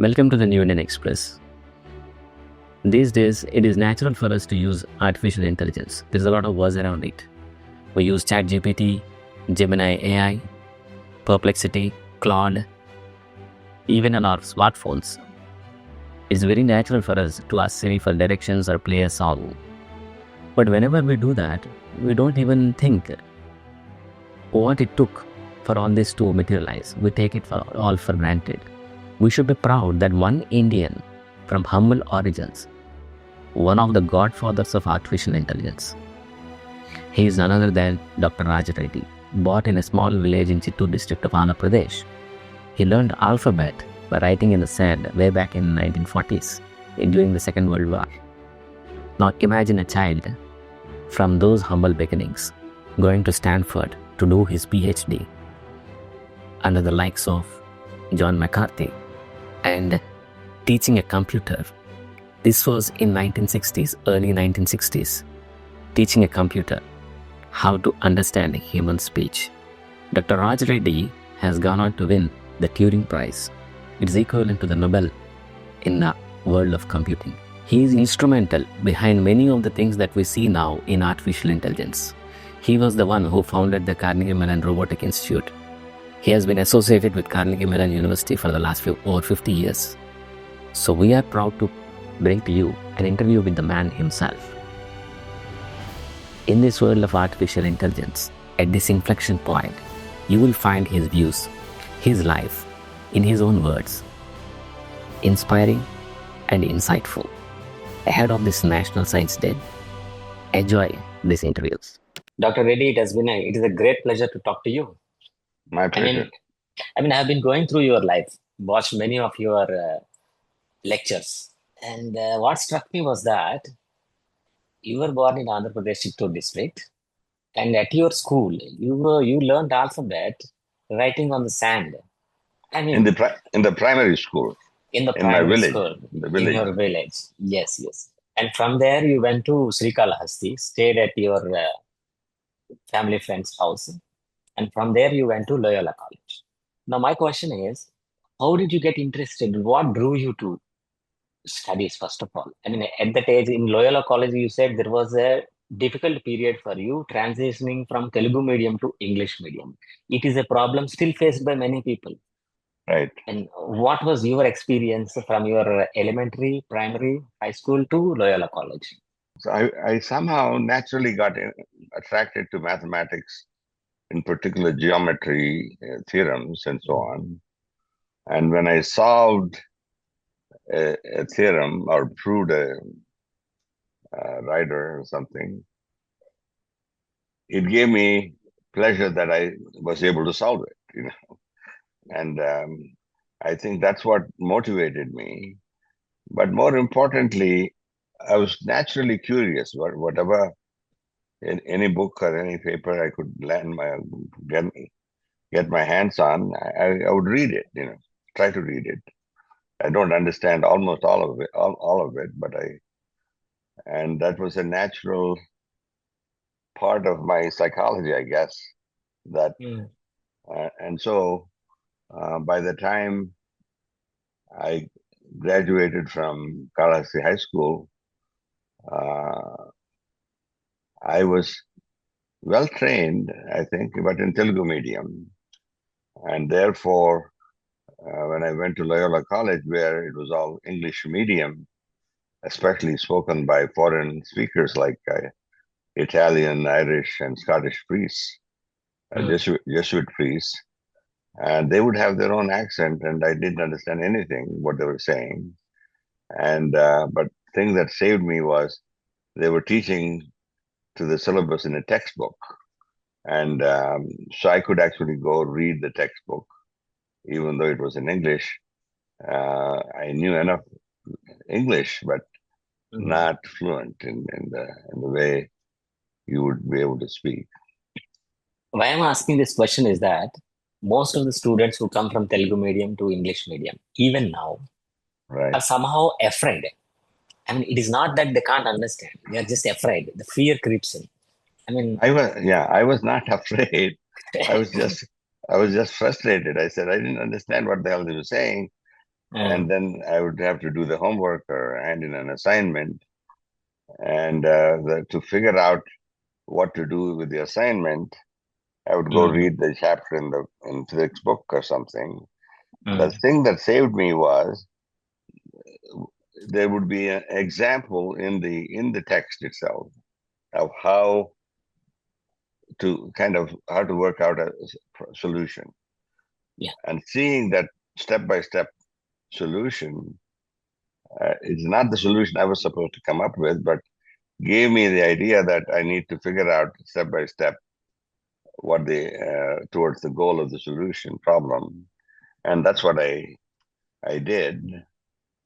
Welcome to the New Indian Express. These days, it is natural for us to use artificial intelligence. There's a lot of buzz around it. We use ChatGPT, Gemini AI, Perplexity, Claude, even on our smartphones. It's very natural for us to ask Siri for directions or play a song. But whenever we do that, we don't even think what it took for all this to materialize. We take it all for granted. We should be proud that one Indian from humble origins, one of the godfathers of artificial intelligence. He is none other than Dr. Raj Reddy, born in a small village in Chittoor district of Andhra Pradesh. He learned alphabet by writing in the sand way back in the 1940s during the Second World War. Now imagine a child from those humble beginnings going to Stanford to do his PhD under the likes of John McCarthy and teaching a computer. This was in 1960s, early 1960s, teaching a computer how to understand human speech. Dr. Raj Reddy has gone on to win the Turing Prize. It is equivalent to the Nobel in the world of computing. He is instrumental behind many of the things that we see now in artificial intelligence. He was the one who founded the Carnegie Mellon Robotic Institute. He has been associated with Carnegie Mellon University for the last over 50 years. So we are proud to bring to you an interview with the man himself. In this world of artificial intelligence, at this inflection point, you will find his views, his life, in his own words, inspiring and insightful. Ahead of this National Science Day, enjoy these interviews. Dr. Reddy, it is a great pleasure to talk to you. My pleasure. I have been going through your life, watched many of your lectures, and what struck me was that you were born in Andhra Pradesh Chittoor district, and at your school you learned alphabet writing on the sand. In the primary school. In the primary primary village, school, the village. in your village. Yes. And from there you went to Srikalahasti, stayed at your family friend's house. And from there you went to Loyola College. Now my question is, how did you get interested? What drew you to studies, first of all? At that age in Loyola College, you said there was a difficult period for you transitioning from Telugu-medium to English medium. It is a problem still faced by many people. Right. And what was your experience from your elementary, primary, high school to Loyola College? So I somehow naturally got attracted to mathematics, in particular geometry, theorems, and so on. And when I solved a theorem or proved a rider or something, it gave me pleasure that I was able to solve it, And I think that's what motivated me. But more importantly, I was naturally curious. Whatever, in any book or any paper I could get my hands on, I would read it. Try to read it. I don't understand almost all of it, and that was a natural part of my psychology, I guess. And so. By the time I graduated from Kalyan High School, I was well trained, I think, but in Telugu-medium. And therefore, when I went to Loyola College, where it was all English medium, especially spoken by foreign speakers like Italian, Irish, and Scottish priests, Jesuit priests, and they would have their own accent, and I didn't understand anything what they were saying. And but the thing that saved me was they were teaching to the syllabus in a textbook, and so I could actually go read the textbook, even though it was in English. I knew enough English, but not fluent in the way you would be able to speak. Why I'm asking this question is that most of the students who come from Telugu medium to English medium, even now, are somehow afraid. It is not that they can't understand. They are just afraid. The fear creeps in. I was not afraid. I was just frustrated. I said I didn't understand what the hell they were saying, and then I would have to do the homework or hand in an assignment, and to figure out what to do with the assignment, I would go read the chapter in physics book or something. The thing that saved me was there would be an example in the text itself of how to work out a solution. Yeah. And seeing that step-by-step solution is not the solution I was supposed to come up with, but gave me the idea that I need to figure out step by step what towards the goal of the solution problem, and that's what I did,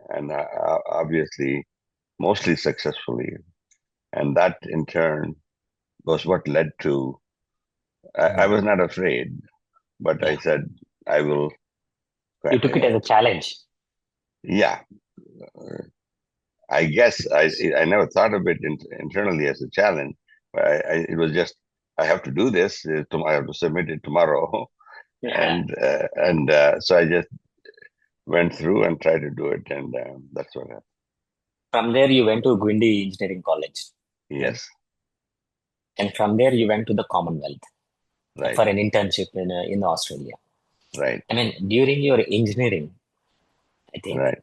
and obviously mostly successfully, and that in turn was what led to. I was not afraid, but I said I will. You took it as a challenge. Yeah, I guess I never thought of it internally as a challenge. But it was just I have to do this. I have to submit it tomorrow, Yeah. and so I just went through and tried to do it, and that's what happened. From there, you went to Guindy Engineering College. Right? Yes, And from there, you went to the Commonwealth right, for an internship in Australia. right, I mean, during your engineering, I think, right,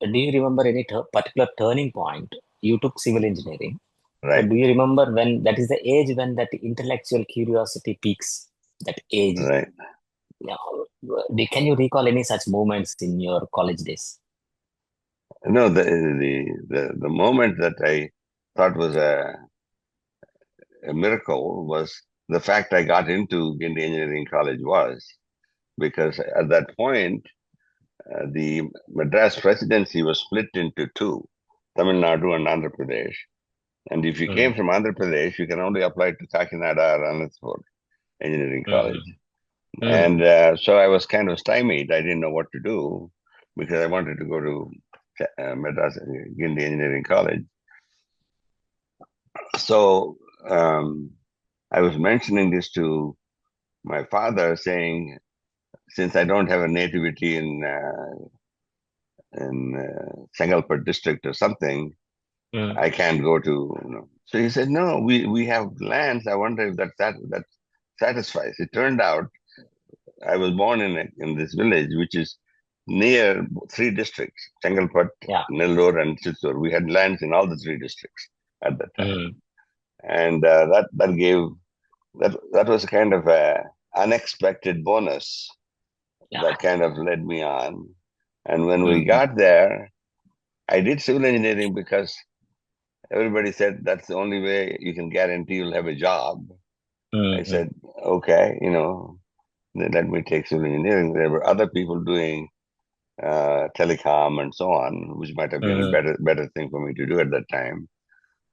do you remember any particular turning point? You took civil engineering, but right, do you remember when that is the age when that intellectual curiosity peaks? That age. right. Yeah. Can you recall any such moments in your college days? No, the moment that I thought was a miracle was the fact I got into Guindy Engineering College was because at that point the Madras presidency was split into two, Tamil Nadu and Andhra Pradesh. And if you came Mm, from Andhra Pradesh, you can only apply to Kakinada or Anantapur Engineering College. mm, And mm, so I was kind of stymied. I didn't know what to do because I wanted to go to Madras Guindy Engineering College. So I was mentioning this to my father, saying, since I don't have a nativity in Sengalpur district or something, mm, I can't go to. So he said, no, we have lands. I wonder if that satisfies. It turned out I was born in this village, which is near three districts: Chengalpat, yeah. Nellore, and Chittor. We had lands in all the three districts at that time, Mm, and that was kind of a unexpected bonus yeah. that kind of led me on. And when we Mm, got there, I did civil engineering because everybody said that's the only way you can guarantee you'll have a job. I mm, mm, said, okay, let me take civil engineering. There were other people doing telecom and so on, which might have been a mm, better thing for me to do at that time.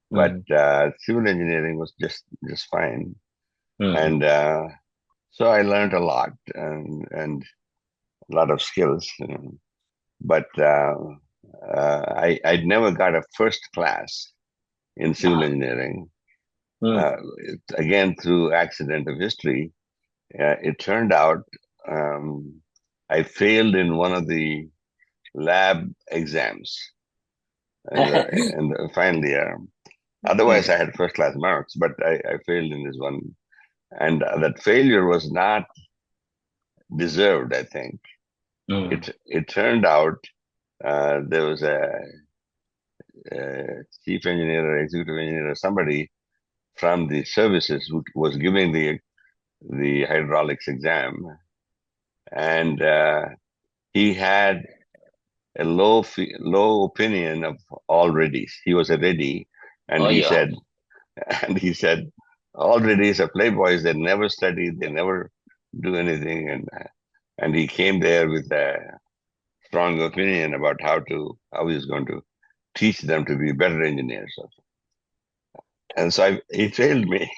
But mm, civil engineering was just fine, mm, and so I learned a lot and a lot of skills. But I never got a first class in civil yeah. engineering. Mm. Again, through accident of history, it turned out I failed in one of the lab exams in the final year. Otherwise, I had first class marks, but I failed in this one. And that failure was not deserved, I think. Mm, It turned out there was a chief engineer or executive engineer or somebody from the services who was giving the hydraulics exam, and he had a low opinion of all Reddys. He was a Reddy, and oh, he yeah. said, and he said, all Reddys are playboys. They never study. They never do anything. And he came there with a strong opinion about how he's going to teach them to be better engineers. And so he failed me.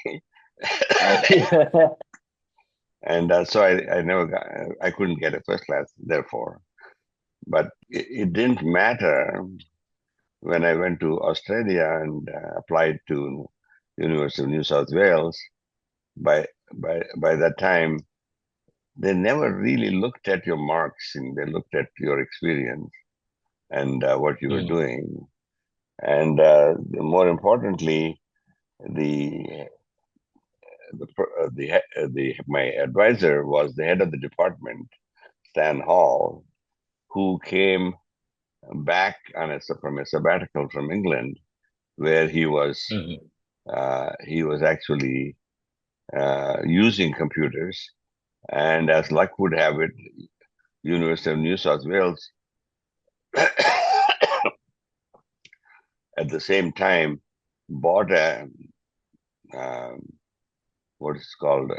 And so I never I couldn't get a first class, therefore. But it didn't matter when I went to Australia and applied to University of New South Wales. By that time, they never really looked at your marks, and they looked at your experience and what you were Mm. doing. And more importantly, the the my advisor was the head of the department, Stan Hall, who came back from a sabbatical from England, where Mhm. he was actually using computers, and as luck would have it, University of New South Wales at the same time bought a um, what is called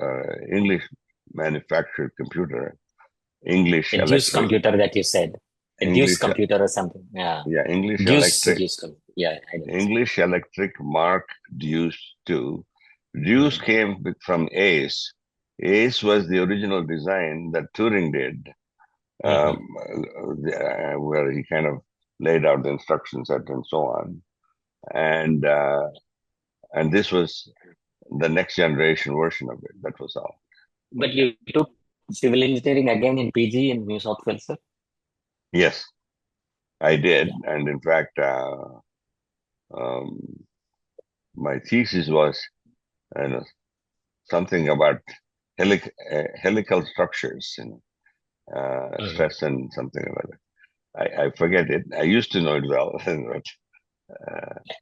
English manufactured computer, English A Deuce electric, computer that you said. A Deuce English, computer or something. Yeah. yeah, English Deuce, electric, Deuce. Yeah, I know. English electric Mark Deuce 2. Deuce Mm. came from Ace. Ace was the original design that Turing did, um, Mhm. where he kind of laid out the instruction set and so on. And this was the next generation version of it. That was all. But you took civil engineering again in PG in New South Wales, sir? Yes, I did, Yeah. and in fact, um, my thesis was something about helical structures, Mhm. stress and something like that. I forget it. I used to know it well,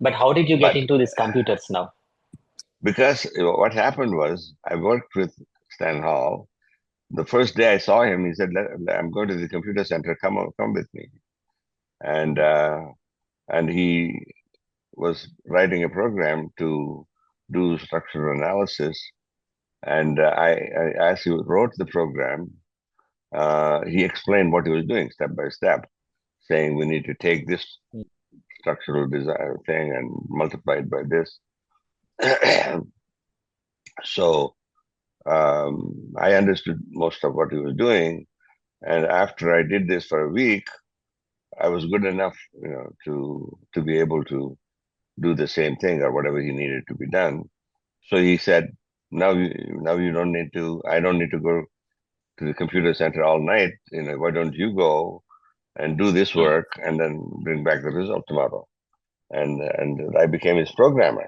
But how did you get but into these computers now? because what happened was I worked with Stan Hall. The first day I saw him, he said, "I'm going to the computer center. Come with me." And he was writing a program to do structural analysis. And as he wrote the program, he explained what he was doing step by step, saying we need to take this structural design thing and multiply it by this. So I understood most of what he was doing. And after I did this for a week, I was good enough, to be able to do the same thing or whatever he needed to be done. So he said, now you don't need to. I don't need to go to the computer center all night. Why don't you go and do this Mm. work and then bring back the result tomorrow? And I became his programmer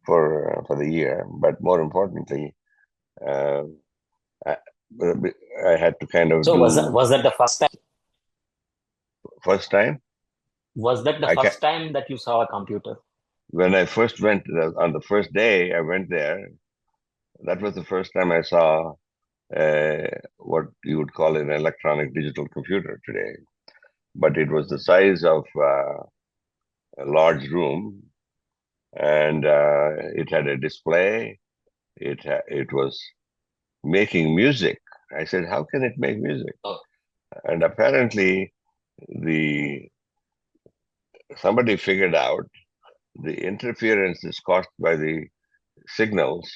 for the year. But more importantly, uh, I, I had to kind of So do was that the first time? first time. Was that the I can first time that you saw a computer? When I first went on the first day I went there. That was the first time I saw what you would call an electronic digital computer today. But it was the size of a large room, and it had a display. It was making music. I said, "How can it make music?" Oh, And apparently, the somebody figured out the interference is caused by the signals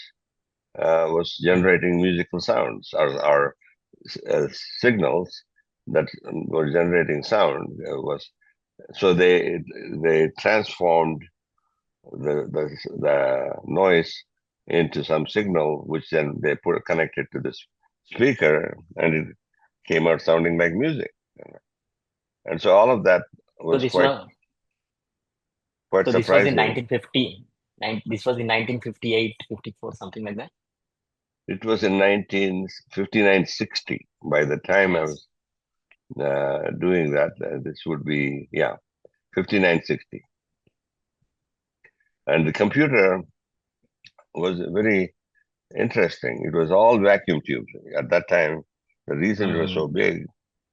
was mhm. generating musical sounds or signals that were generating sound was so they transformed the noise into some signal, which then they put connected to this speaker, and it came out sounding like music. And so all of that So was this quite was quite so this was in surprising. 1950. This was in 1958, 54, something like that. It was in 1959-60. By the time I Yes. was doing that, this would be, yeah, 59-60. And the computer was very interesting. It was all vacuum tubes. At that time, the reason it was so Mm. big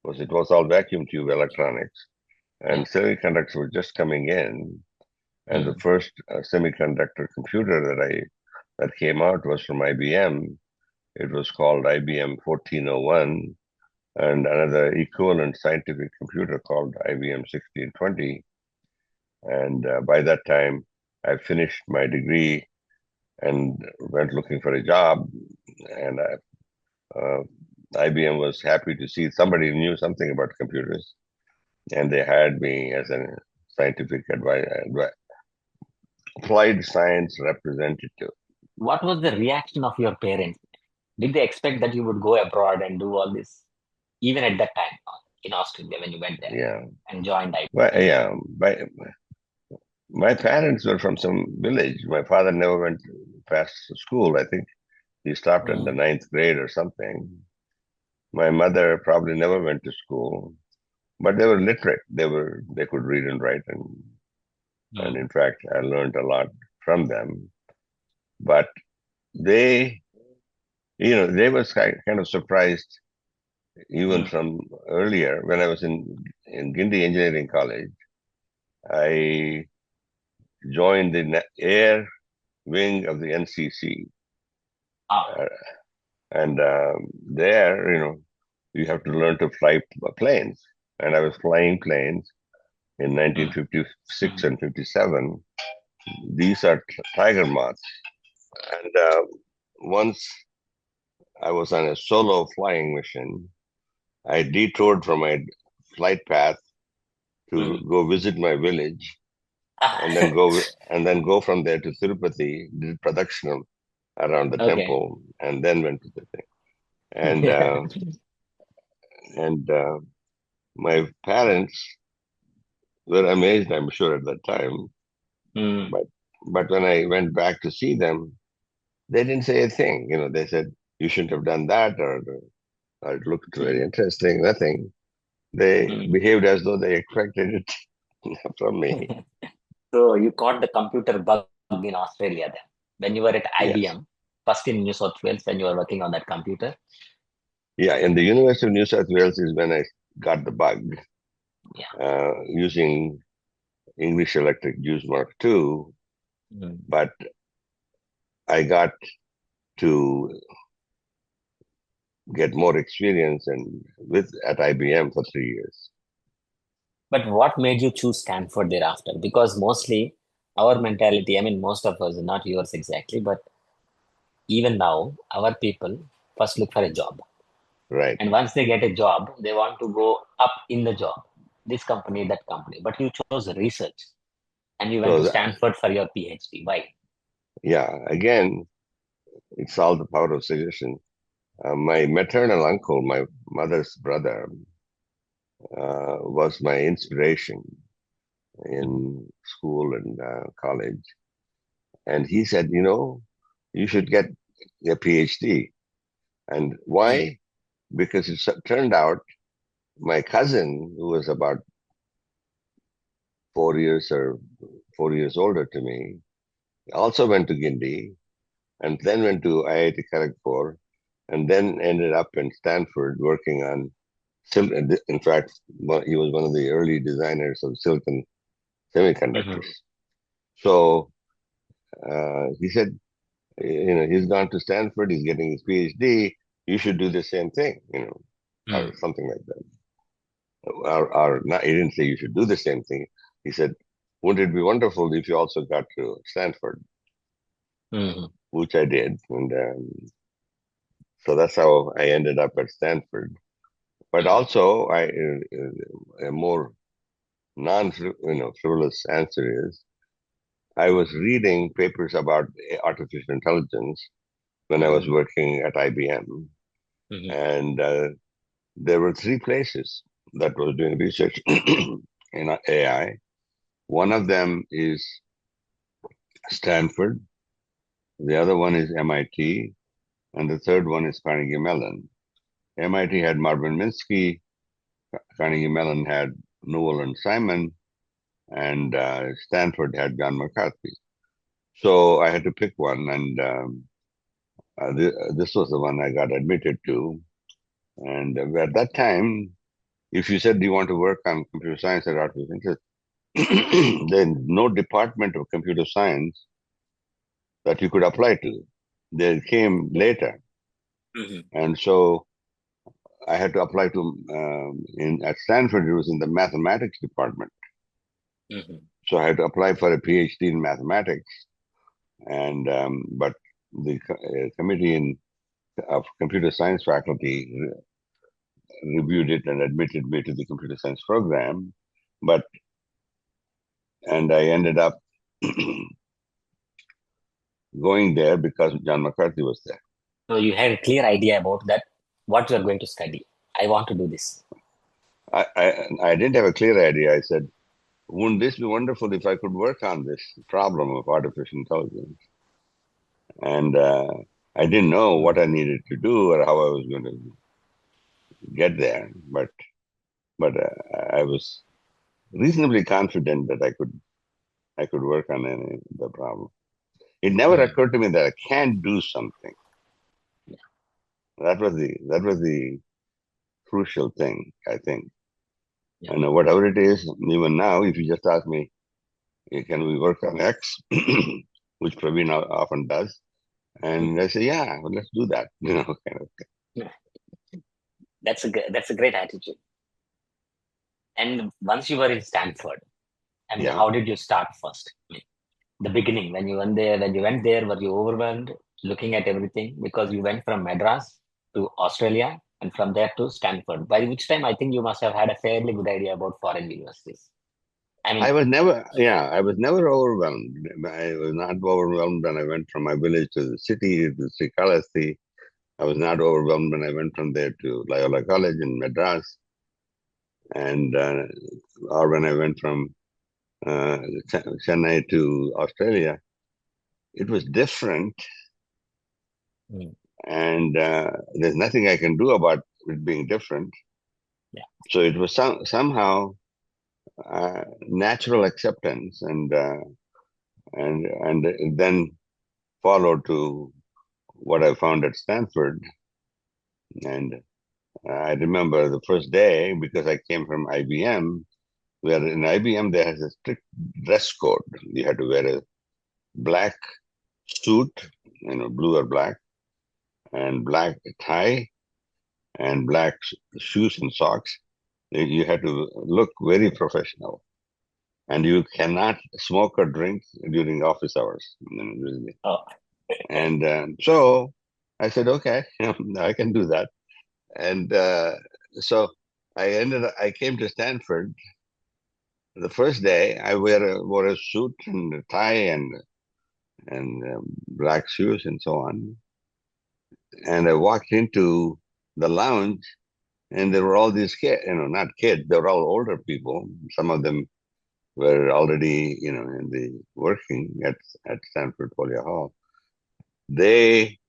was it was all vacuum tube electronics, Yeah. and semiconductors were just coming in. And the Mm. first semiconductor computer that came out was from IBM. It was called IBM 1401, and another equivalent scientific computer called IBM 1620. And by that time, I finished my degree and went looking for a job. And IBM was happy to see somebody knew something about computers, and they hired me as a scientific applied science representative. What was the reaction of your parents? Did they expect that you would go abroad and do all this, even at that time in Australia when you went there Yeah. and joined But IBM? yeah, my parents were from some village. My father never went past school. I think he stopped at the Mm, ninth grade or something. My mother probably never went to school, but they were literate. They could read and write, and mm, in fact, I learned a lot from them. But they, they was kind of surprised even mm. from earlier when I was in Guindy Engineering College. I joined the air wing of the NCC, Ah, uh, and there, you have to learn to fly planes. And I was flying planes in mm, 1956 mm. and 57. These are tiger moths. And once I was on a solo flying mission, I detoured from my flight path to Mm. go visit my village, Ah, and then go from there to Tirupati, did production around the okay. temple, and then went to the thing. And my parents were amazed, I'm sure, at that time. Mm, But when I went back to see them, they didn't say a thing. They said you shouldn't have done that, or it looked very mm, interesting. Nothing. They mm. behaved as though they expected it from me. So you caught the computer bug in Australia then. When you were at Yes. IBM, first in New South Wales, when you were working on that computer. Yeah. In the University of New South Wales is when I got the bug Yeah. using English Electric Juice Mark II, Mm. but I got to get more experience and with at IBM for 3 years. But what made you choose Stanford thereafter? Because mostly our mentality, I mean, most of us, not yours exactly, but even now, our people first look for a job. Right. And once they get a job, they want to go up in the job, this company, that company. But you chose research and you went to So Stanford for your PhD. Why? yeah, again, it's all the power of suggestion. My maternal uncle, my mother's brother, was my inspiration in school and college. And he said, you should get a PhD. And Mm, why? Because it turned out my cousin, who was about 4 years older to me, also went to Guindy and then went to IIT Kharagpur and then ended up in Stanford working on in fact, he was one of the early designers of silicon mhm, semiconductors. So he said, he's gone to Stanford, he's getting his PhD. You should do the same thing, or mm, something like that. Or not, he didn't say you should do the same thing. He said, wouldn't it be wonderful if you also got to Stanford, mhm, which I did. And so that's how I ended up at Stanford. But mhm, also, a more frivolous answer is I was reading papers about artificial intelligence when I was mhm, working at IBM, mhm, and there were three places that was doing research in AI. One of them is Stanford, the other one is MIT, and the third one is Carnegie Mellon. MIT had Marvin Minsky, Carnegie Mellon had Newell and Simon, and Stanford had John McCarthy. So I had to pick one, and this was the one I got admitted to. And at that time, if you said, do you want to work on computer science at artificial intelligence, then no department of computer science that you could apply to. They came later. mhm, And so I had to apply to, at Stanford, it was in the mathematics department. mhm. So I had to apply for a PhD in mathematics. And, but the committee of computer science faculty reviewed it and admitted me to the computer science program. But and I ended up going there because John McCarthy was there. So you had a clear idea about that, what you are going to study. I want to do this. I didn't have a clear idea. I said, wouldn't this be wonderful if I could work on this problem of artificial intelligence? And I didn't know what I needed to do or how I was going to get there, but I was reasonably confident that I could work on the problem. It never occurred to me that I can't do something. That was the crucial thing, I think. Yeah. And whatever it is, even now, if you just ask me, can we work on X, which Praveen often does, and I say, yeah, well, let's do that. Kind of thing. Yeah. That's a great attitude. And once you were in Stanford, I mean, Yeah. how did you start first? The beginning, when you went there, were you overwhelmed looking at everything? Because you went from Madras to Australia and from there to Stanford. By which time, I think you must have had a fairly good idea about foreign universities. I mean, I was never overwhelmed. I was not overwhelmed when I went from my village to the city, to Srikalahasti. I was not overwhelmed when I went from there to Loyola College in Madras, and or when I went from Chennai to Australia. It was different, and there's nothing I can do about it being different. yeah. So it was somehow natural acceptance, and then followed to what I found at Stanford. And I remember the first day, because I came from IBM, where in IBM there has a strict dress code. You had to wear a black suit, blue or black, and black tie, and black shoes and socks. You had to look very professional. And you cannot smoke or drink during office hours. Really. Oh. And so I said, okay, I can do that. And so I came to Stanford. The first day, I wore a suit and a tie and black shoes and so on. And I walked into the lounge, and there were all these kids, not kids, they were all older people. Some of them were already, in the working at Stanford Folio Hall. They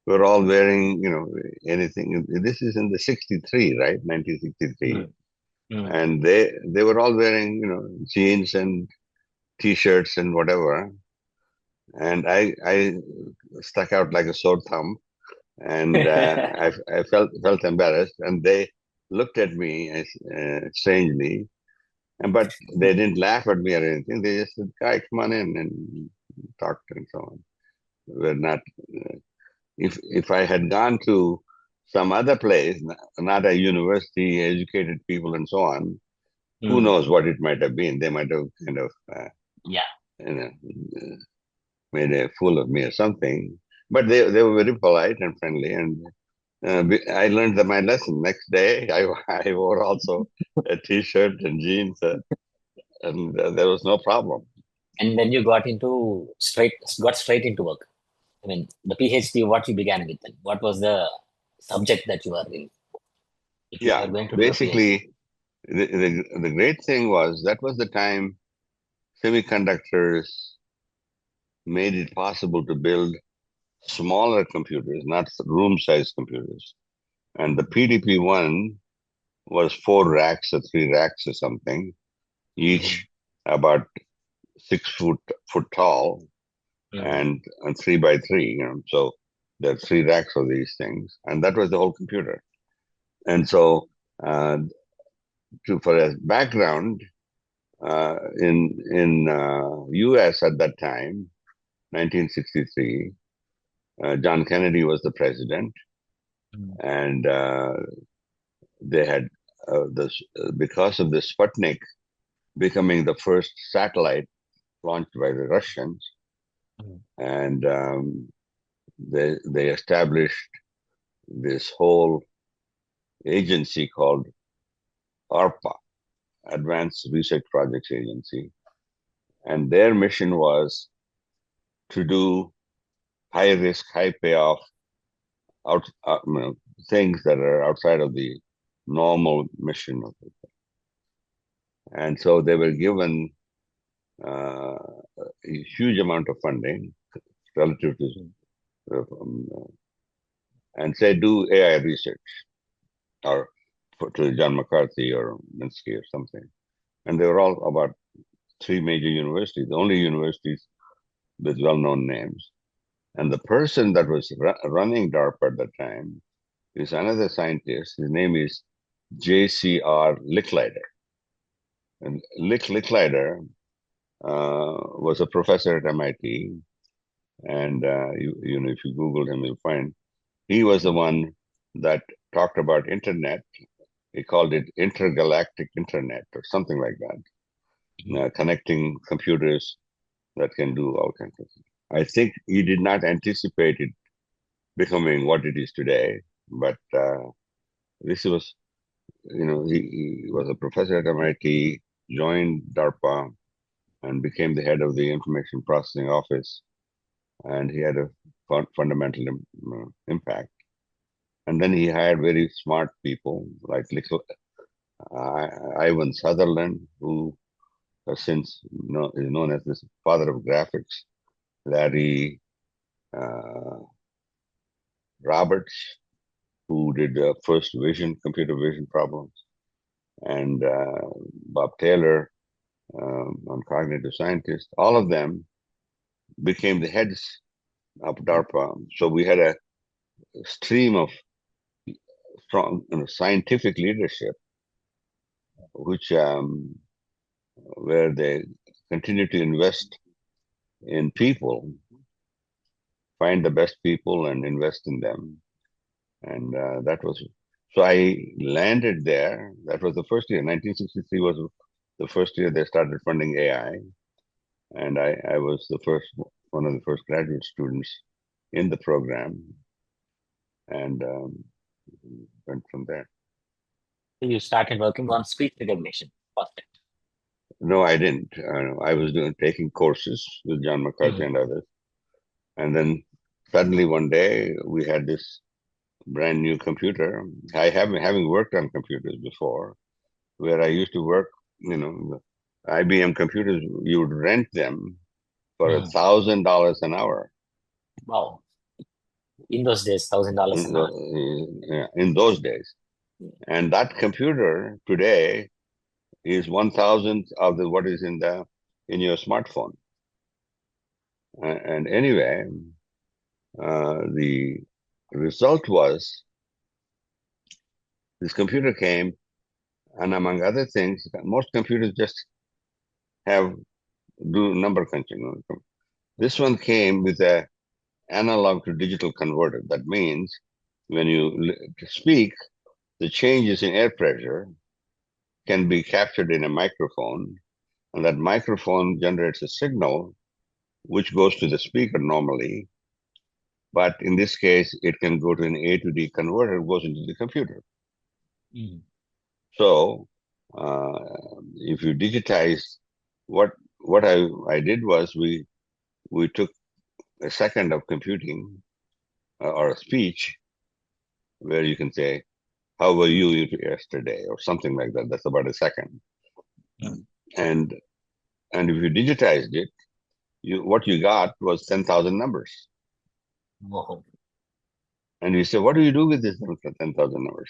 were all wearing, anything. This is in the 63, right? 1963. And they were all wearing, jeans and T-shirts and whatever. And I stuck out like a sore thumb, and I felt embarrassed. And they looked at me strangely, but they didn't laugh at me or anything. They just said, "Guy, come on in," and talked and so on. We're not. If I had gone to some other place, not a university, educated people and so on, who knows what it might have been? They might have kind of yeah. Made a fool of me or something. But they were very polite and friendly, and I learned my lesson. Next day, I wore also a T-shirt and jeans, and there was no problem. And then you got straight into work. I mean, the PhD, what you began with, then what was the subject that you were in? If you Yeah, are going to do a PhD. basically, the great thing was that was the time semiconductors made it possible to build smaller computers, not room-sized computers. And the PDP-1 was 4 racks or 3 racks or something, each about 6 foot tall, and 3 by 3. So there are 3 racks of these things, and that was the whole computer. And so, for a background, in U.S. at that time, 1963, John Kennedy was the president, and they had because of the Sputnik becoming the first satellite launched by the Russians, and they established this whole agency called ARPA, Advanced Research Projects Agency, and their mission was to do high risk, high payoff things that are outside of the normal mission of it. And so they were given a huge amount of funding relative to, and say, do AI research, or to John McCarthy or Minsky or something. And they were all about 3 major universities, the only universities with well-known names. And the person that was running DARPA at the time is another scientist. His name is J.C.R. Licklider. And Licklider was a professor at MIT. And if you Google him, you'll find he was the one that talked about internet. He called it intergalactic internet or something like that, connecting computers that can do all kinds of things. I think he did not anticipate it becoming what it is today, but this was, he was a professor at MIT, joined DARPA, and became the head of the information processing office, and he had a fundamental impact. And then he hired very smart people like Ivan Sutherland, who since is known as the father of graphics, Larry Roberts, who did first computer vision problems, and Bob Taylor on cognitive scientists. All of them became the heads of DARPA. So we had a stream of strong scientific leadership, which where they continue to invest in people, find the best people and invest in them. And that was, so I landed there. That was the first year. 1963 was the first year they started funding AI. And I was one of the first graduate students in the program, and went from there. You started working on speech recognition. Perfect. No, I didn't. I was taking courses with John McCarthy and others. And then suddenly one day we had this brand new computer. I having worked on computers before, where I used to work, IBM computers, you would rent them for $1,000 an hour. Wow. In those days, $1,000 an hour. In those days. And that computer today is 1,000th of what is in your smartphone. And anyway, the result was this computer came, and among other things, most computers just do number crunching. This one came with a analog to digital converter. That means when you speak, the changes in air pressure can be captured in a microphone, and that microphone generates a signal which goes to the speaker normally. But in this case, it can go to an A to D converter, goes into the computer. So if you digitize, what I did was we took a second of computing or a speech where you can say, how were you yesterday, or something like that. That's about a second. And if you digitized it, what you got was 10,000 numbers. Whoa. And you say, what do you do with this 10,000 numbers?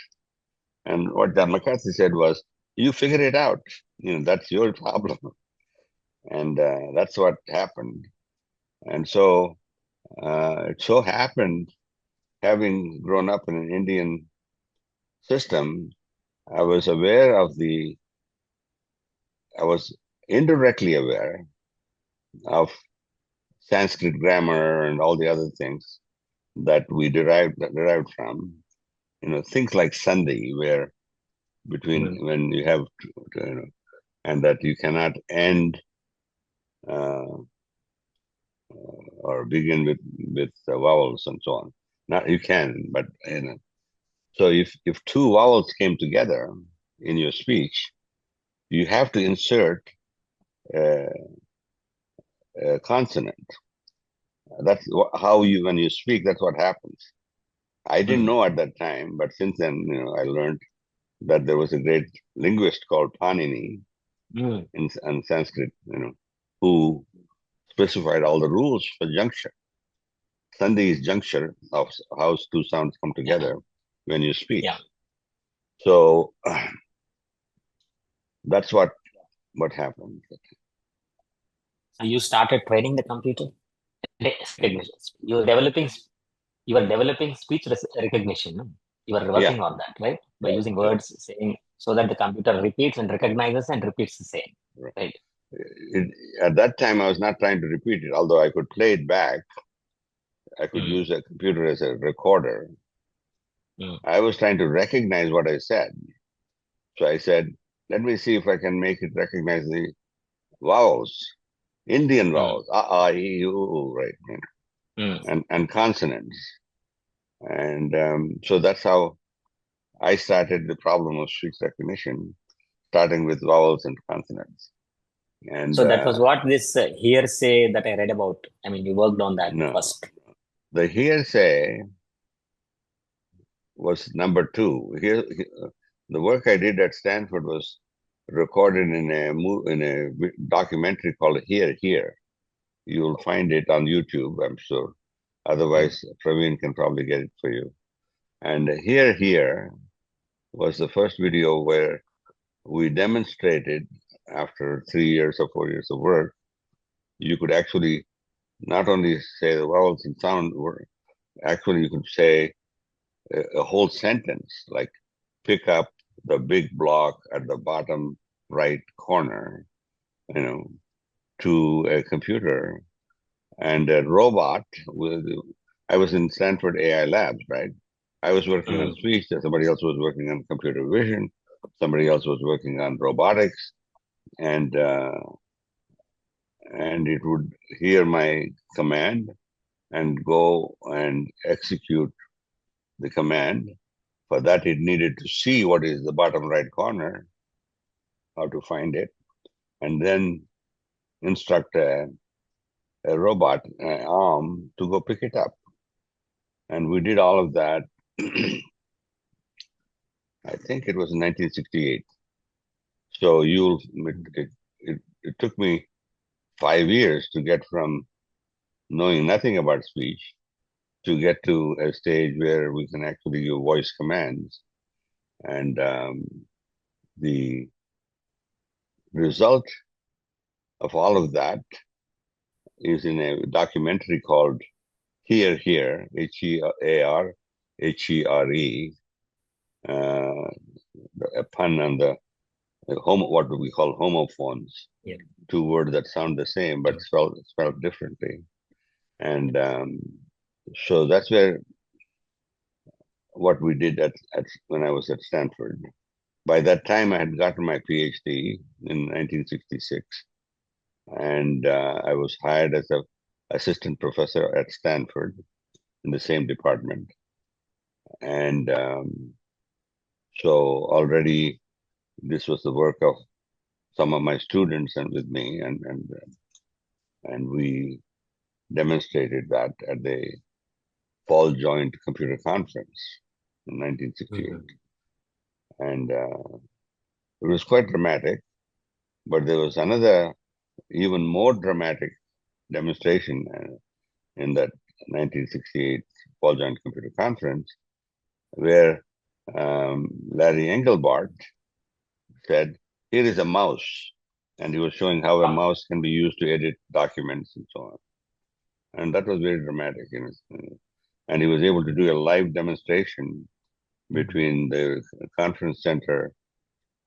And what John McCarthy said was, you figure it out. That's your problem. And that's what happened. And so it so happened, having grown up in an Indian system, I was indirectly aware of Sanskrit grammar and all the other things that we derived from. Things like Sandhi, where between when you have and that you cannot end or begin with vowels and so on. Now you can, but so if 2 vowels came together in your speech, you have to insert a consonant. That's how when you speak, that's what happens. I didn't know at that time, but since then, I learned that there was a great linguist called Panini in Sanskrit, who specified all the rules for juncture. Sandhi is juncture of how two sounds come together when you speak. Yeah. So that's what happened. So you started training the computer recognition. You were developing speech recognition. No? You were working on that, right? By using words, saying so that the computer repeats and recognizes and repeats the same, right? At that time, I was not trying to repeat it, although I could play it back. I could use a computer as a recorder. I was trying to recognize what I said. So I said, let me see if I can make it recognize the vowels, Indian vowels, a, e, u, right? And consonants. And so that's how I started the problem of speech recognition, starting with vowels and consonants. And so that was what this hearsay that I read about. I mean, you worked on that first. The hearsay was number two. Here, the work I did at Stanford was recorded in a documentary called Here. You'll find it on YouTube, I'm sure. Otherwise, Praveen can probably get it for you. And Here was the first video where we demonstrated, after 3 years or 4 years of work, you could actually not only say the vowels and sound, actually you could say a whole sentence, like pick up the big block at the bottom right corner, to a computer. And a robot I was in Stanford AI Labs, right? I was working on speech, somebody else was working on computer vision, somebody else was working on robotics, and it would hear my command and go and execute the command. For that, it needed to see what is the bottom right corner, how to find it, and then instruct a robot arm to go pick it up. And we did all of that. I think it was in 1968. So it took me 5 years to get from knowing nothing about speech to get to a stage where we can actually use voice commands. And the result of all of that is in a documentary called Here, Hear, a pun on the what do we call homophones? Yeah. Two words that sound the same but spelled differently. And so that's what we did at when I was at Stanford. By that time, I had gotten my PhD in 1966, and I was hired as an assistant professor at Stanford in the same department. And so already this was the work of some of my students and with me, and we demonstrated that at the Fall Joint Computer Conference in 1968. And it was quite dramatic, but there was another even more dramatic demonstration in that 1968 Fall Joint Computer Conference, where Larry Engelbart said, here is a mouse. And he was showing how a mouse can be used to edit documents and so on. And that was very dramatic. And he was able to do a live demonstration between the conference center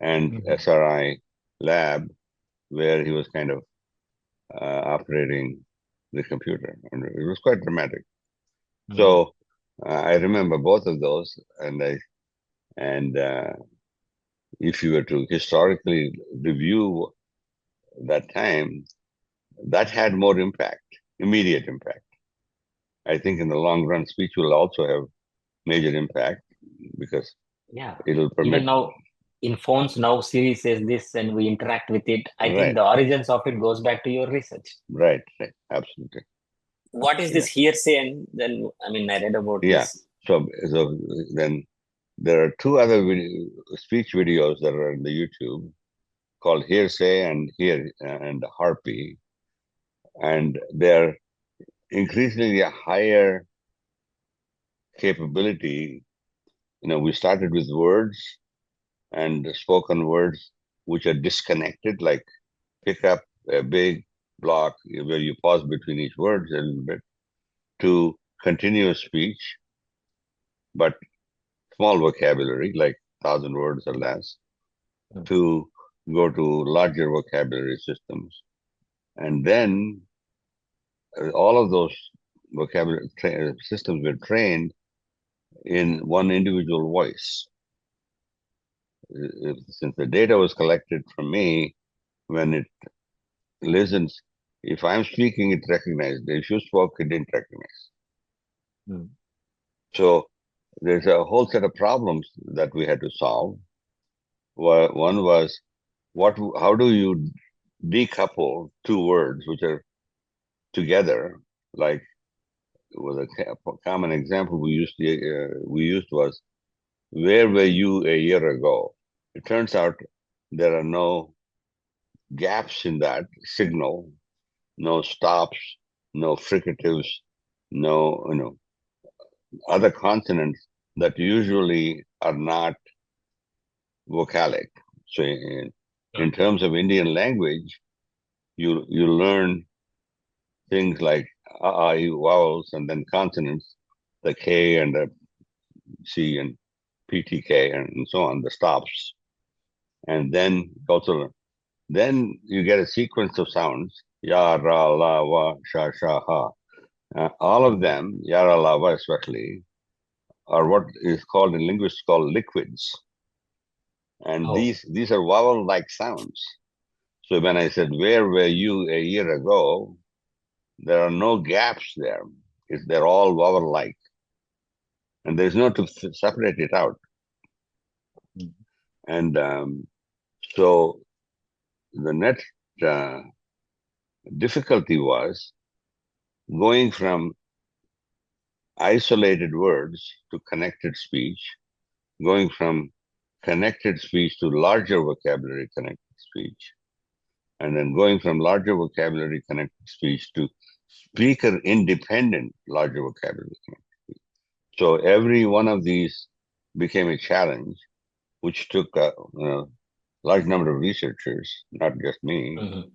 and SRI lab, where he was kind of operating the computer. And it was quite dramatic. So I remember both of those. And if you were to historically review that time, that had more impact, immediate impact. I think in the long run, speech will also have major impact because it'll permit. Even now, in phones now, Siri says this and we interact with it. I think the origins of it goes back to your research. Right, absolutely. What is this hearsay? And then, I mean, I read about this. So then there are two other speech videos that are on the YouTube called Hearsay and Harpy, and they're increasingly a higher capability. We started with words and spoken words which are disconnected, like pick up a big block where you pause between each word a little bit, to continuous speech, but small vocabulary, like 1,000 words or less, to go to larger vocabulary systems. And then all of those vocabulary systems were trained in one individual voice. Since the data was collected from me, when it listens, if I'm speaking, it recognized. If you spoke, it didn't recognize. So there's a whole set of problems that we had to solve. One was, how do you decouple two words which are together? Like, was a common example we used was, where were you a year ago? It turns out there are no gaps in that signal, no stops, no fricatives, no other consonants that usually are not vocalic. So in terms of Indian language, you learn things like vowels and then consonants, the K and the C and PTK and so on, the stops. And then you get a sequence of sounds, ya, ra, la, wa, sha, sha, ha. All of them, ya, ra, la, wa especially, are what is called in linguistics called liquids. And these are vowel-like sounds. So when I said, where were you a year ago? There are no gaps there. They're all vowel-like. And there's no to separate it out. And so the next difficulty was going from isolated words to connected speech, going from connected speech to larger vocabulary connected speech, and then going from larger vocabulary connected speech to speaker independent larger vocabulary connected speech. So every one of these became a challenge, which took a large number of researchers, not just me,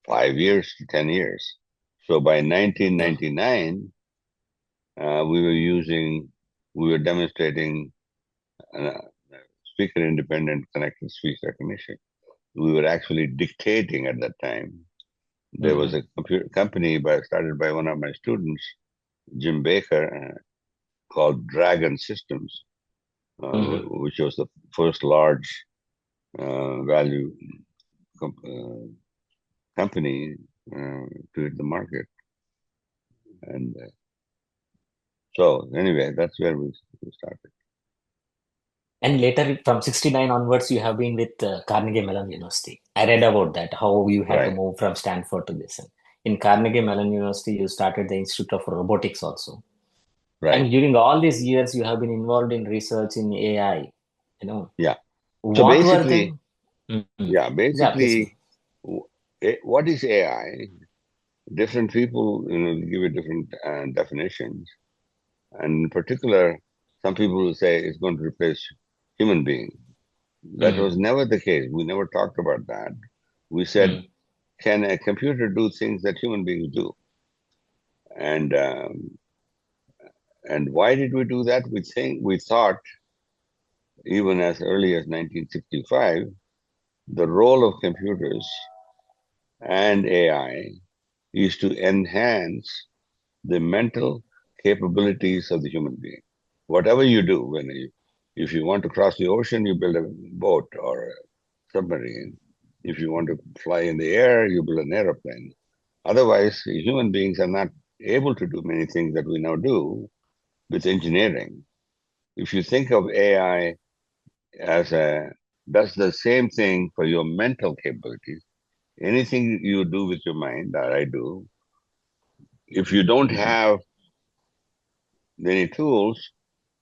5 years to 10 years. So by 1999, we were demonstrating speaker independent connected speech recognition. We were actually dictating at that time. There was a computer company started by one of my students, Jim Baker, called Dragon Systems, which was the first large value company to hit the market. And so anyway, that's where we started. And later, from 69 onwards, you have been with Carnegie Mellon University. I read about that, how you had to move from Stanford to this. In Carnegie Mellon University, you started the Institute of Robotics also. Right. And during all these years, you have been involved in research in AI. Yeah. What so basically, basically, what is AI? Different people, give it different definitions. And in particular, some people will say it's going to replace human beings. That was never the case. We never talked about that. We said, can a computer do things that human beings do? And why did we do that? We thought, even as early as 1965, the role of computers and AI is to enhance the mental capabilities of the human being. Whatever you do, if you want to cross the ocean, you build a boat or a submarine. If you want to fly in the air, you build an airplane. Otherwise, human beings are not able to do many things that we now do with engineering. If you think of AI does the same thing for your mental capabilities, anything you do with your mind, that I do, if you don't have many tools,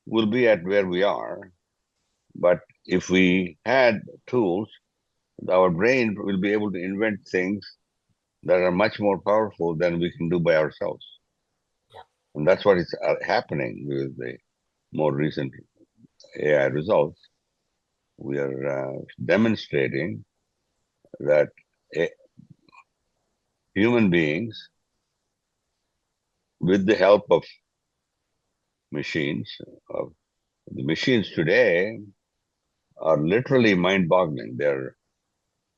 we'll be at where we are. But if we had tools, our brain will be able to invent things that are much more powerful than we can do by ourselves. Yeah. And that's what is happening with the more recent AI results. We are demonstrating that human beings, with the help of machines, the machines today are literally mind-boggling. They're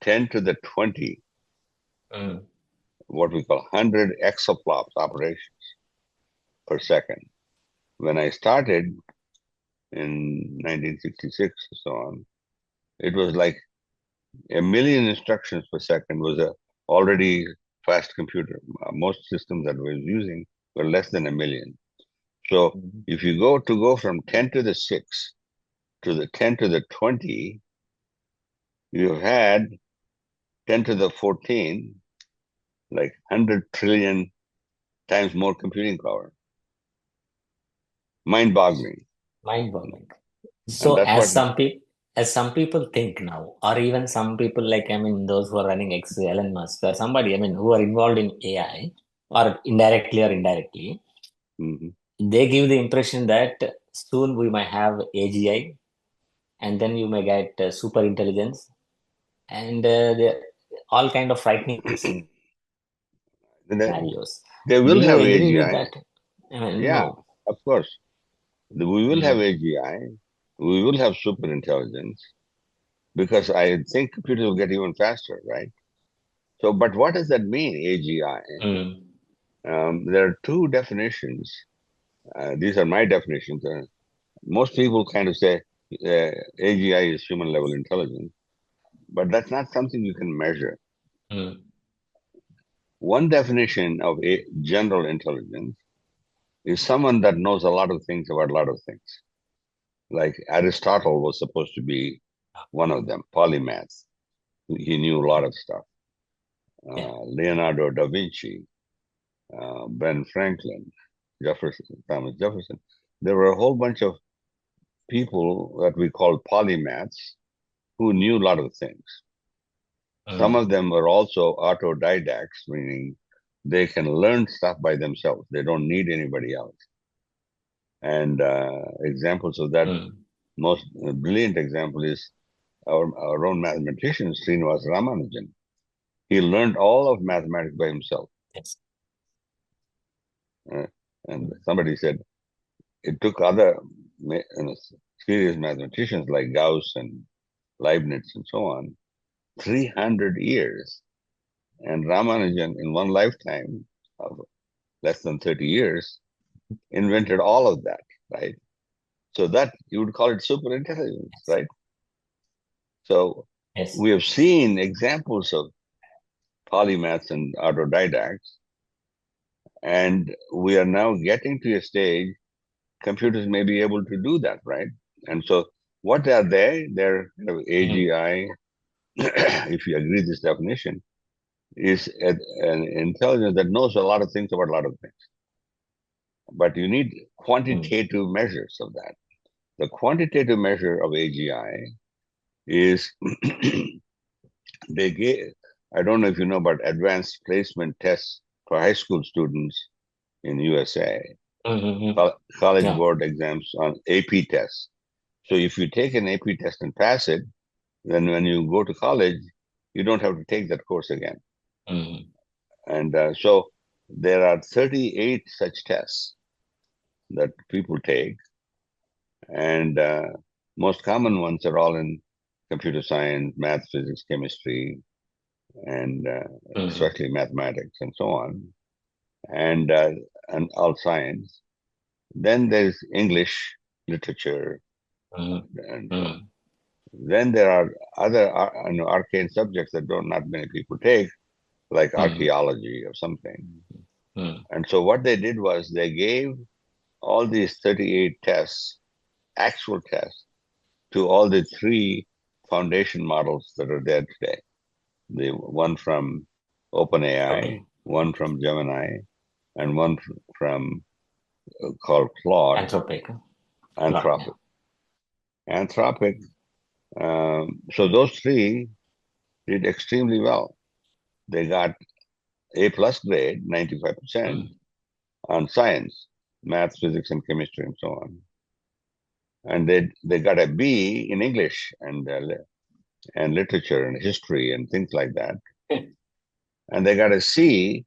10 to the 20, what we call 100 exaflops operations per second. When I started in 1966 and so on, it was like a million instructions per second was a already fast computer. Most systems that we were using were less than a million. So if you go from 10 to the 6 to the 10 to the 20, you've had 10 to the 14, like 100 trillion times more computing power. Mind-boggling. Mind-boggling. And So that's what as some people think now, or even some people like, I mean, those who are running Elon Musk or somebody, I mean, who are involved in AI or indirectly, Mhm. they give the impression that soon we might have AGI, and then you may get super intelligence, and all kind of frightening scenarios. They Do will you have agree with AGI. that? I mean, Yeah, no. of course. We will have Mm, AGI. We will have super intelligence because I think computers will get even faster, right? So, but what does that mean, AGI? mm, There are two definitions. These are my definitions. Most people kind of say AGI is human level intelligence, but that's not something you can measure. mm, One definition of a general intelligence is someone that knows a lot of things about a lot of things. Like Aristotle was supposed to be one of them, polymath. He knew a lot of stuff. yeah. Leonardo da Vinci, Ben Franklin, Thomas Jefferson. There were a whole bunch of people that we called polymaths who knew a lot of things. Some Mm, of them were also autodidacts, meaning they can learn stuff by themselves. They don't need anybody else. And examples of that, mm, most brilliant example is our own mathematician, Srinivas Ramanujan. He learned all of mathematics by himself. yes. Uh, and somebody said it took other serious mathematicians like Gauss and Leibniz and so on 300 years. And Ramanujan, in one lifetime of less than 30 years, invented all of that, right? So that you would call it super intelligence, Yes. right? So Yes. we have seen examples of polymaths and autodidacts, and we are now getting to a stage computers may be able to do that, right? And so what are they? They're Mm, AGI, if you agree this definition, is an intelligence that knows a lot of things about a lot of things. But you need mm, quantitative measures of that. The quantitative measure of AGI is they gave, I don't know if you know about advanced placement tests for high school students in USA, mm, mm. college Yeah. board exams on AP tests. So if you take an AP test and pass it, then when you go to college, you don't have to take that course again. Mm, And so there are 38 such tests that people take, and most common ones are all in computer science, math, physics, chemistry, and mm, especially mathematics and so on, and all science. Then there's English, literature, mm, and so on. mm, Then there are other arcane subjects that don't not many people take, like mm, archaeology or something. mm, And so what they did was they gave all these 38 tests, actual tests, to all the three foundation models that are there today. The one from okay. OpenAI, one from Gemini, and one from called Claude. Anthropic. Anthropic. Anthropic. So those three did extremely well. They got A plus grade, 95% on science, math, physics, and chemistry, and so on. And they got a B in English and literature and history and things like that. And they got a C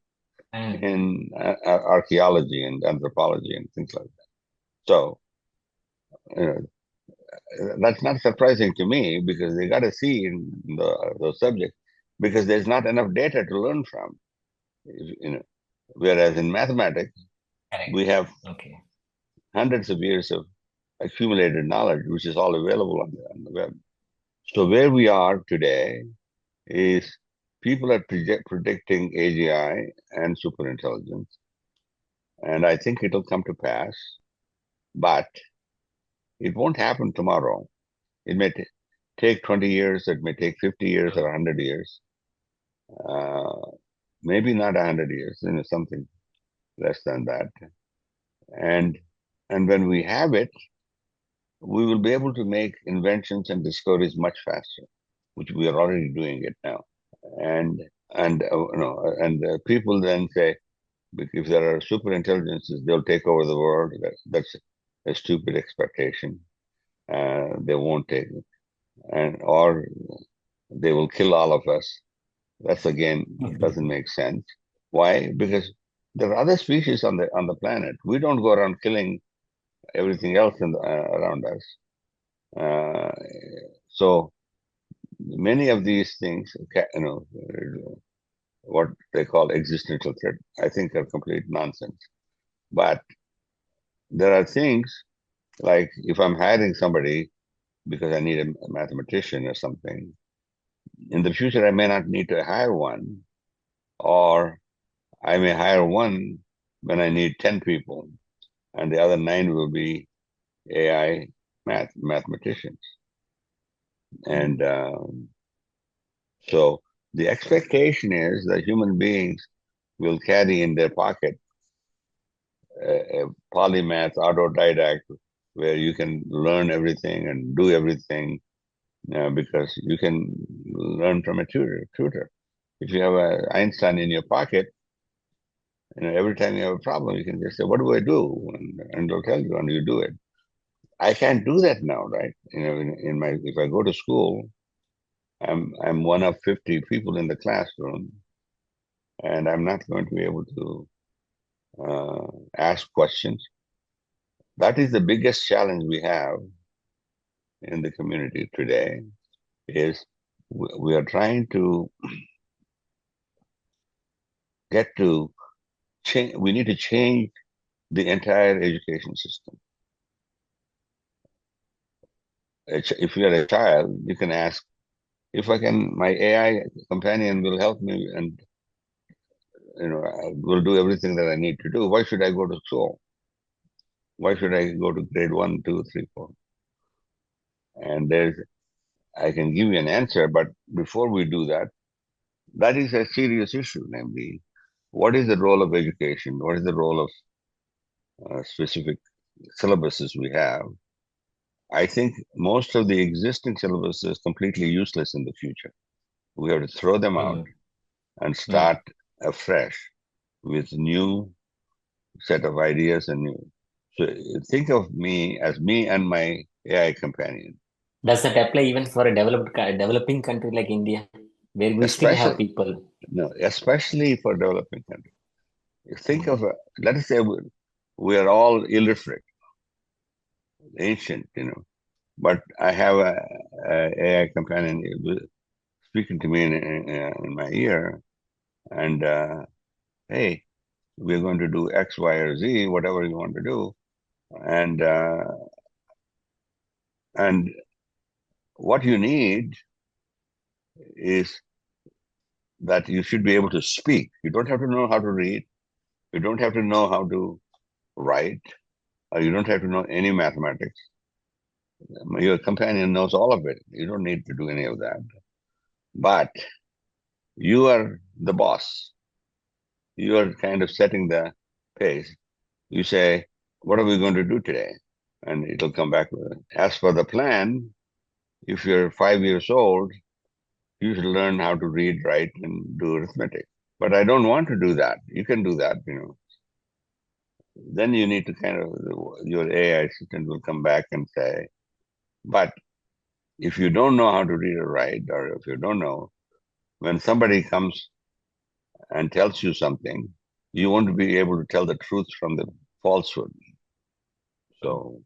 in archaeology and anthropology and things like that. So you know, that's not surprising to me because they got a C in those subjects because there's not enough data to learn from. You know, whereas in mathematics, we have hundreds of years of accumulated knowledge, which is all available on the web. So where we are today is people are predicting AGI and superintelligence, and I think it'll come to pass, but it won't happen tomorrow. It may take 20 years, it may take 50 years or 100 years, maybe not 100 years, something less than that. And when we have it, we will be able to make inventions and discoveries much faster, which we are already doing it now. And people then say, if there are super intelligences, they'll take over the world. That's a stupid expectation. They won't take it, or they will kill all of us. That's again doesn't make sense. Why? Because there are other species on the planet. We don't go around killing everything else around us. So many of these things, what they call existential threat, I think are complete nonsense. But there are things like if I'm hiring somebody because I need a mathematician or something, in the future I may not need to hire one, or I may hire one when I need 10 people, and the other 9 will be AI mathematicians. And so the expectation is that human beings will carry in their pocket a polymath autodidact where you can learn everything and do everything because you can learn from a tutor. If you have an Einstein in your pocket, every time you have a problem, you can just say, "What do I do?" and they'll tell you, and you do it. I can't do that now, right? If I go to school, I'm one of 50 people in the classroom, and I'm not going to be able to ask questions. That is the biggest challenge we have in the community today. Is we are trying to get to change. We need to change the entire education system. If you are a child, you can ask, if my AI companion will help me and will do everything that I need to do. Why should I go to school? Why should I go to grade 1, 2, 3, 4? And I can give you an answer, but before we do that, that is a serious issue, namely, what is the role of education? What is the role of specific syllabuses we have? I think most of the existing syllabus is completely useless in the future. We have to throw them out and start afresh with new set of ideas and new. So think of me as me and my AI companion. Does that apply even for a developing country like India, where we still have people? No, especially for developing countries. Think of, let us say we are all illiterate, ancient, but I have a AI companion speaking to me in my ear, and hey, we're going to do X, Y, or Z, whatever you want to do, and what you need is that you should be able to speak. You don't have to know how to read. You don't have to know how to write. Or you don't have to know any mathematics. Your companion knows all of it. You don't need to do any of that. But you are the boss. You are kind of setting the pace. You say, what are we going to do today? and it'll come back with it. As per the plan, if you're 5 years old, you should learn how to read, write, and do arithmetic. But I don't want to do that. You can do that, Then you need to your AI assistant will come back and say, but if you don't know how to read or write, or if you don't know, when somebody comes and tells you something, you won't be able to tell the truth from the falsehood. So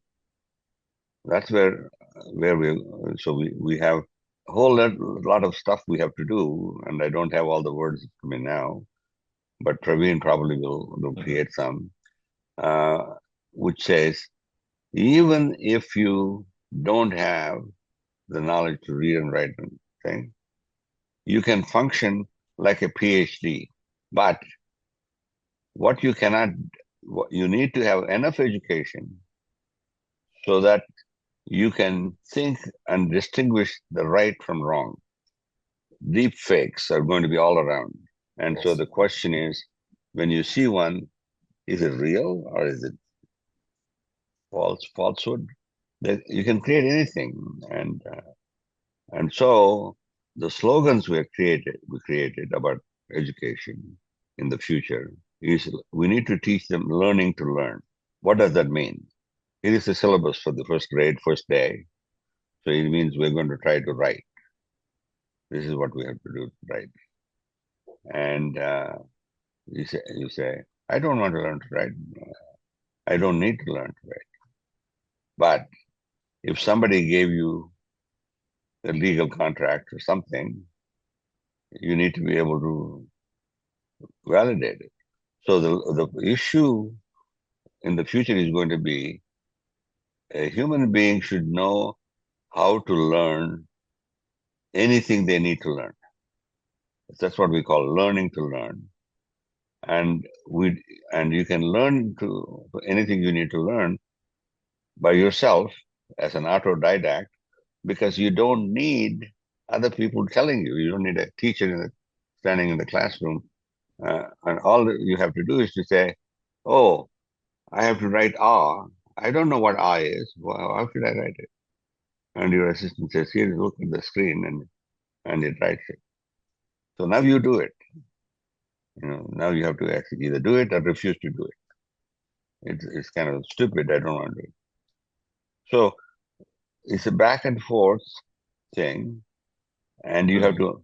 that's where we have a whole lot of stuff we have to do, and I don't have all the words to me now, but Praveen probably will create some, which says, even if you don't have the knowledge to read and write and thing, you can function like a PhD. But what you need to have enough education so that you can think and distinguish the right from wrong. Deep fakes are going to be all around. And so the question is, when you see one, is it real or is it falsehood? That you can create anything. And so the slogans we created about education in the future is we need to teach them learning to learn. What does that mean? It is the syllabus for the first grade, first day. So it means we're going to try to write. This is what we have to do, right? And you say, I don't want to learn to write. I don't need to learn to write. But if somebody gave you a legal contract or something, you need to be able to validate it. So the issue in the future is going to be a human being should know how to learn anything they need to learn. That's what we call learning to learn. And you can learn to anything you need to learn by yourself as an autodidact, because you don't need other people telling you. You don't need a teacher standing in the classroom. And all that you have to do is to say, oh, I have to write ah. I don't know what ah is. Well, how should I write it? And your assistant says, here, look at the screen, and it writes it. So now you do it. Now you have to actually either do it or refuse to do it. It's kind of stupid. I don't want to do it. So it's a back and forth thing, and you have to.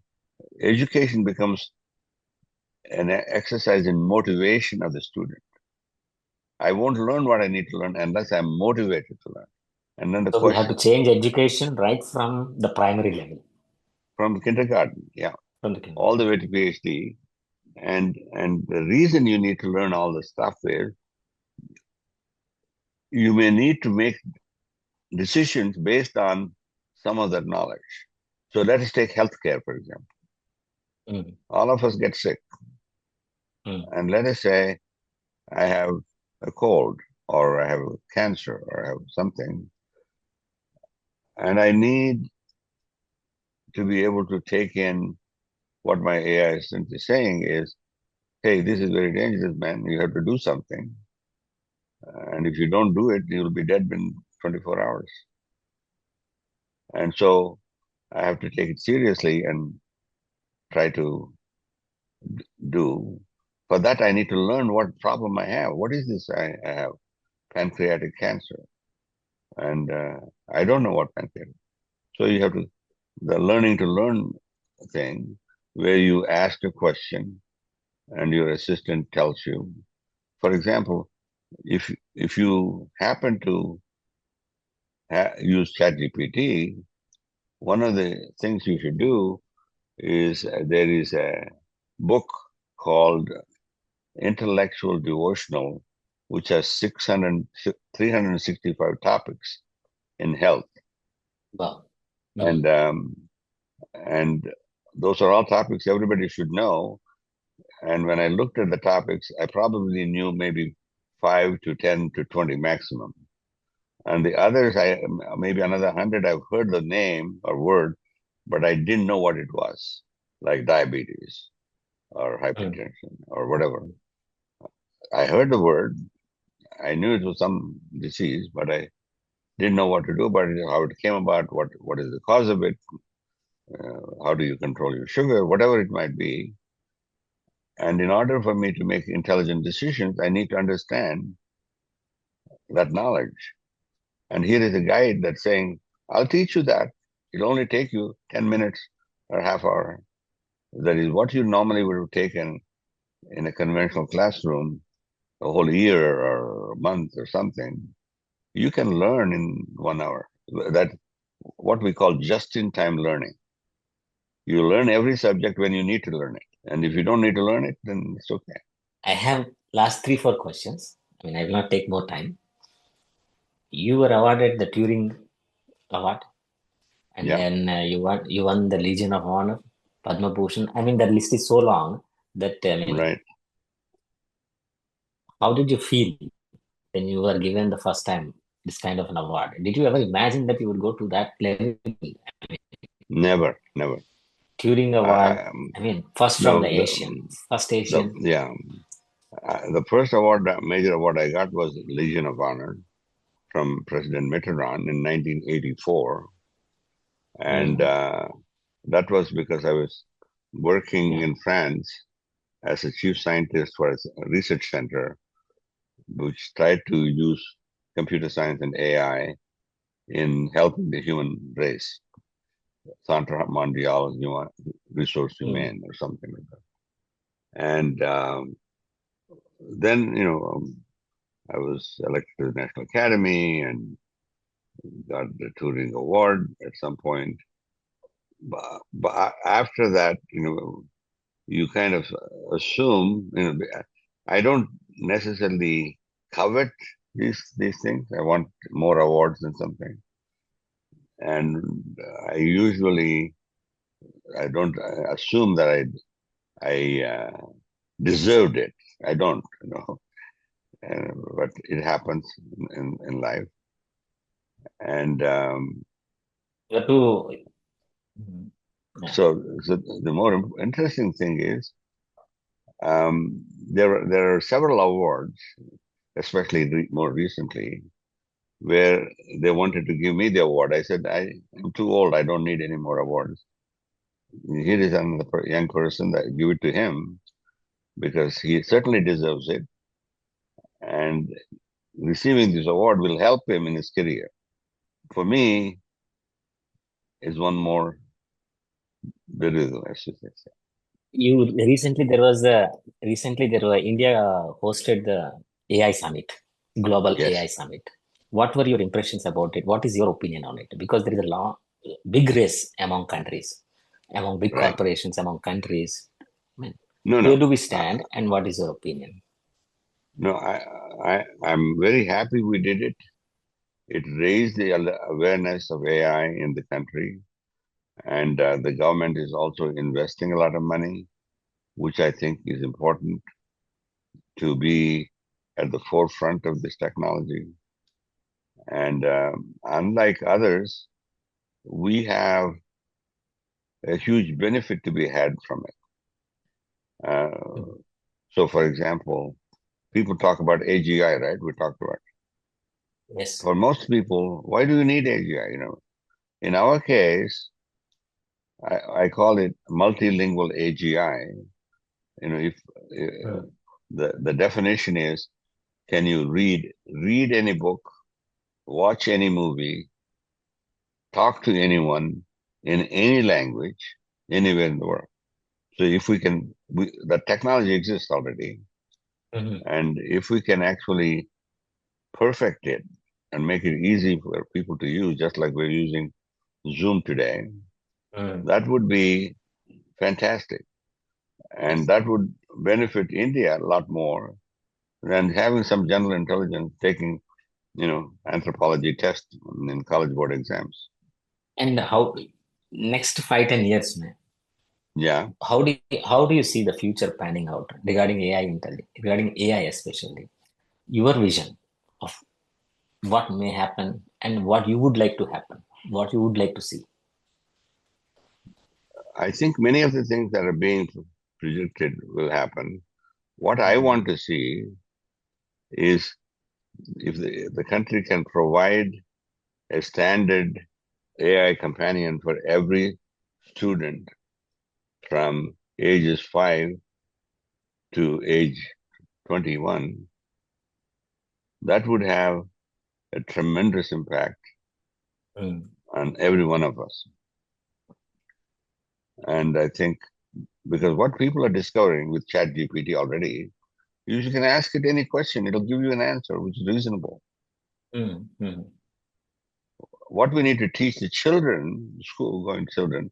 Education becomes an exercise in motivation of the student. I won't learn what I need to learn unless I'm motivated to learn. And then the So we have question to change education right from the primary level, from kindergarten, yeah, from the all the way kindergarten. to PhD. And the reason you need to learn all this stuff is you may need to make decisions based on some of that knowledge. So let us take healthcare, for example. All of us get sick. And let us say I have a cold, or I have cancer, or I have something, and I need to be able to take in what my AI assistant is saying is, hey, this is very dangerous, man. You have to do something. And if you don't do it, you'll be dead in 24 hours. And so I have to take it seriously and try to do. For that, I need to learn what problem I have. What is this? I have pancreatic cancer. And I don't know what pancreatic. So you have the learning to learn thing, where you ask a question and your assistant tells you. For example, if you happen to use ChatGPT, one of the things you should do is there is a book called Intellectual Devotional, which has 365 topics in health. Wow. And those are all topics everybody should know. And when I looked at the topics, I probably knew maybe 5 to 10 to 20 maximum. And the others, maybe another 100, I've heard the name or word, but I didn't know what it was, like diabetes or hypertension or whatever. I heard the word. I knew it was some disease, but didn't know what to do, but how it came about, what is the cause of it, how do you control your sugar, whatever it might be. And in order for me to make intelligent decisions, I need to understand that knowledge. And here is a guide that's saying, I'll teach you that. It'll only take you 10 minutes or half hour. That is what you normally would have taken in a conventional classroom a whole year or a month or something. You can learn in 1 hour. That what we call just-in-time learning. You learn every subject when you need to learn it. And if you don't need to learn it, then it's okay. I have last 3-4 questions. I mean, I will not take more time. You were awarded the Turing Award, and Yeah, then you won the Legion of Honor, Padma Bhushan. I mean, the list is so long that I mean, right. how did you feel when you were given the first time this kind of an award? Did you ever imagine that you would go to that level? Never, never. Turing Award. I, I mean, first from no, the Asian, first Asian. yeah. The first award, major award I got was Legion of Honor from President Mitterrand in 1984. And that was because I was working Yeah. in France as a chief scientist for a research center, which tried to use computer science and AI in helping the human race. Centre Mondial Resource Mm. Humaine or something like that. And then, I was elected to the National Academy and got the Turing Award at some point. But after that, you kind of assume, I don't necessarily covet these things. I want more awards than something. And I don't assume that I deserved it. I don't, but it happens in life. And You have to. Mhm. Yeah. so the more interesting thing is there are several awards, especially more recently, where they wanted to give me the award. I said, I'm too old. I don't need any more awards. Here is another young person that give it to him because he certainly deserves it. And receiving this award will help him in his career. For me, is one more biridu, I should say. You recently there was India hosted the AI summit, global AI Yes, summit. What were your impressions about it? What is your opinion on it? Because there is a big race among countries, among big right. corporations, among countries. I mean, No, where no, do we stand, and what is your opinion? no. I'm very happy we did it. It raised the awareness of AI in the country, and the government is also investing a lot of money, which I think is important to be at the forefront of this technology. And unlike others, we have a huge benefit to be had from it. So, for example, people talk about AGI, right? We talked about. Yes. For most people, why do you need AGI? In our case, I call it multilingual AGI. If Mm. the definition is, can you read any book, watch any movie, talk to anyone in any language, anywhere in the world? So if the technology exists already, Mhm. and if we can actually perfect it and make it easy for people to use, just like we're using Zoom today, Mm. that would be fantastic. And Yes. that would benefit India a lot more than having some general intelligence taking, anthropology tests in college board exams. And how next 5-10 years, man? Yeah, How do you see the future panning out regarding regarding AI especially? Your vision of what may happen and what you would like to happen, what you would like to see. I think many of the things that are being predicted will happen. What I Mm. want to see is if the country can provide a standard AI companion for every student from ages 5 to age 21, that would have a tremendous impact on every one of us. And I think because what people are discovering with ChatGPT already, you can ask it any question, it'll give you an answer which is reasonable. What we need to teach the children, school-going children,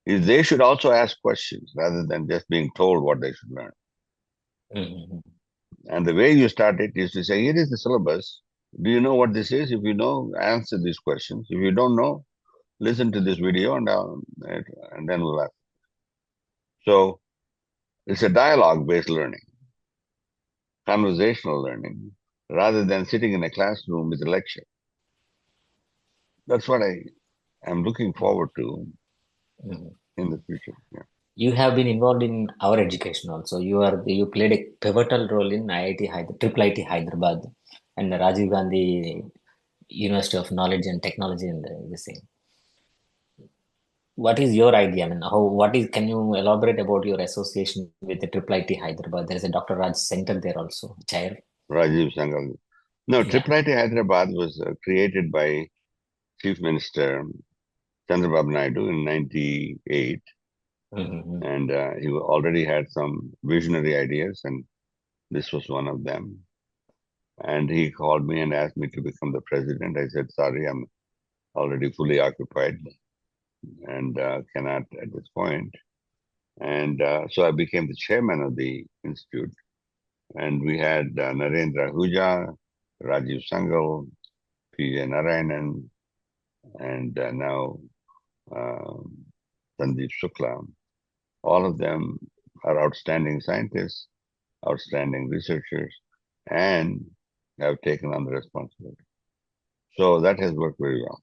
is they should also ask questions rather than just being told what they should learn. And the way you start it is to say, here is the syllabus. Do you know what this is? If you know, answer these questions. If you don't know, listen to this video and then we'll ask. So it's a dialogue-based learning, conversational learning, rather than sitting in a classroom with a lecture. That's what I am looking forward to in the future. Yeah. You have been involved in our education also. You played a pivotal role in Triple IT Hyderabad and the Rajiv Gandhi University of Knowledge and Technology and this thing. What is your idea? I mean, can you elaborate about your association with the Triple IT Hyderabad? There is a Dr. Raj Center there also, chair. Rajiv Sangal. No, Triple IT Hyderabad was created by Chief Minister Chandrababu Naidu in 98. And he already had some visionary ideas, and this was one of them. And he called me and asked me to become the president. I said, sorry, I'm already fully occupied and cannot at this point. And so I became the chairman of the institute. And we had Narendra Huja, Rajiv Sangal, P.J. Narayanan, and now Sandeep Shukla. All of them are outstanding scientists, outstanding researchers, and have taken on the responsibility. So that has worked very well.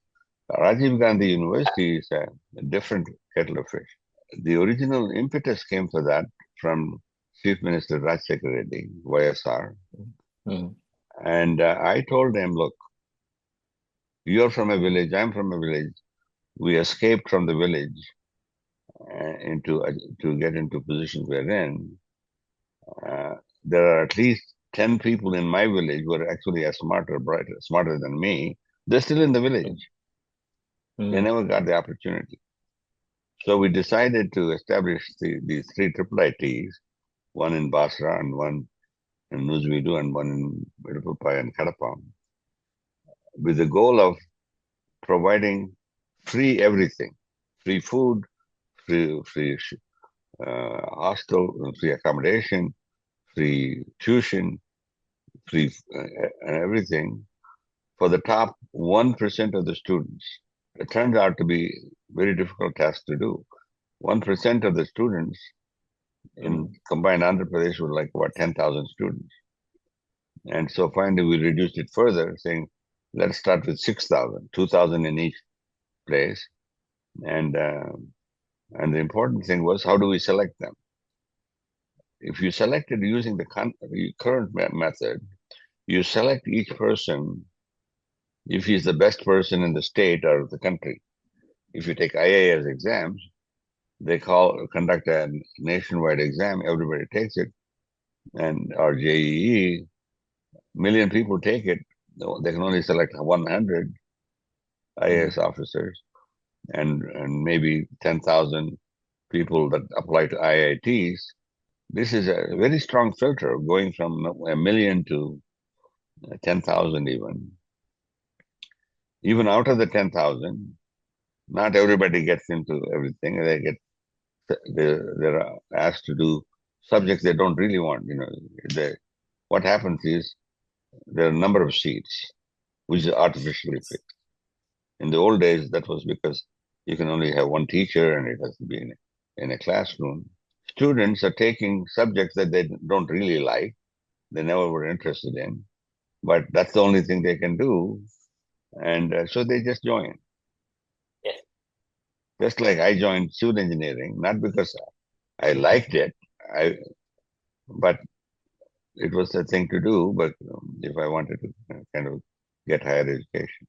Rajiv Gandhi University is a different kettle of fish. The original impetus came for that from Chief Minister Raj Reddy, YSR. And I told him, look, you're from a village, I'm from a village. We escaped from the village to get into positions we're in. There are at least 10 people in my village who are actually smarter than me. They're still in the village. They never got the opportunity. So we decided to establish these three triple ITs, one in Basra and one in Nuzvidu and one in Vidupai and Kadapa, with the goal of providing free everything, free food, free hostel, free accommodation, free tuition, free everything for the top 1% of the students. It turns out to be a very difficult task to do. 1% of the students in combined Andhra Pradesh were like about 10,000 students. And so finally we reduced it further, saying, let's start with 6,000, 2,000 in each place. And the important thing was, how do we select them? If you selected using the current method, you select each person if he's the best person in the state or the country. If you take IAS exams, they conduct a nationwide exam, everybody takes it, and or JEE, million people take it, they can only select 100 IAS officers and maybe 10,000 people that apply to IITs. This is a very strong filter going from 1 million to 10,000 even. Even out of the 10,000, not everybody gets into everything. They're asked to do subjects they don't really want. What happens is there are a number of seats, which is artificially fixed. In the old days, that was because you can only have one teacher and it has to be in a classroom. Students are taking subjects that they don't really like, they never were interested in, but that's the only thing they can do. And so they just join. Yes. Just like I joined civil engineering, not because I liked it, but it was a thing to do. But if I wanted to kind of get higher education.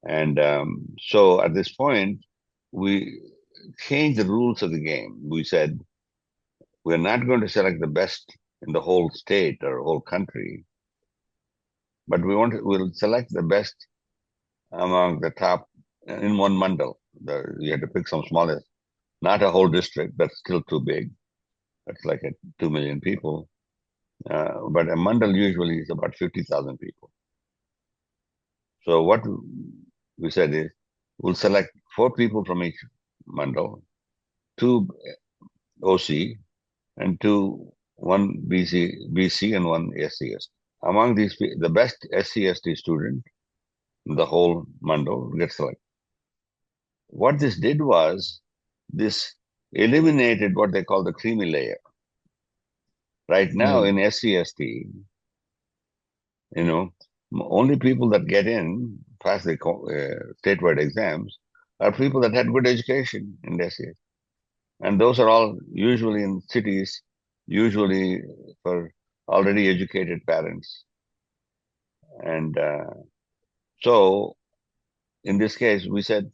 And so at this point, we changed the rules of the game. We said, we're not going to select the best in the whole state or whole country, but we'll select the best among the top in one mandal. You had to pick some smallest, not a whole district, that's still too big. That's like 2 million people. But a mandal usually is about 50,000 people. So what we said is, we'll select 4 people from each mandal, 2 OC, and one BC, and 1 SCS. Among these, the best SCST student in the whole mandal gets selected. What this did was, this eliminated what they call the creamy layer. Right now in SCST, only people that get in, pass the statewide exams, are people that had good education in SCST. And those are all usually in cities, usually for already educated parents. And so in this case, we said,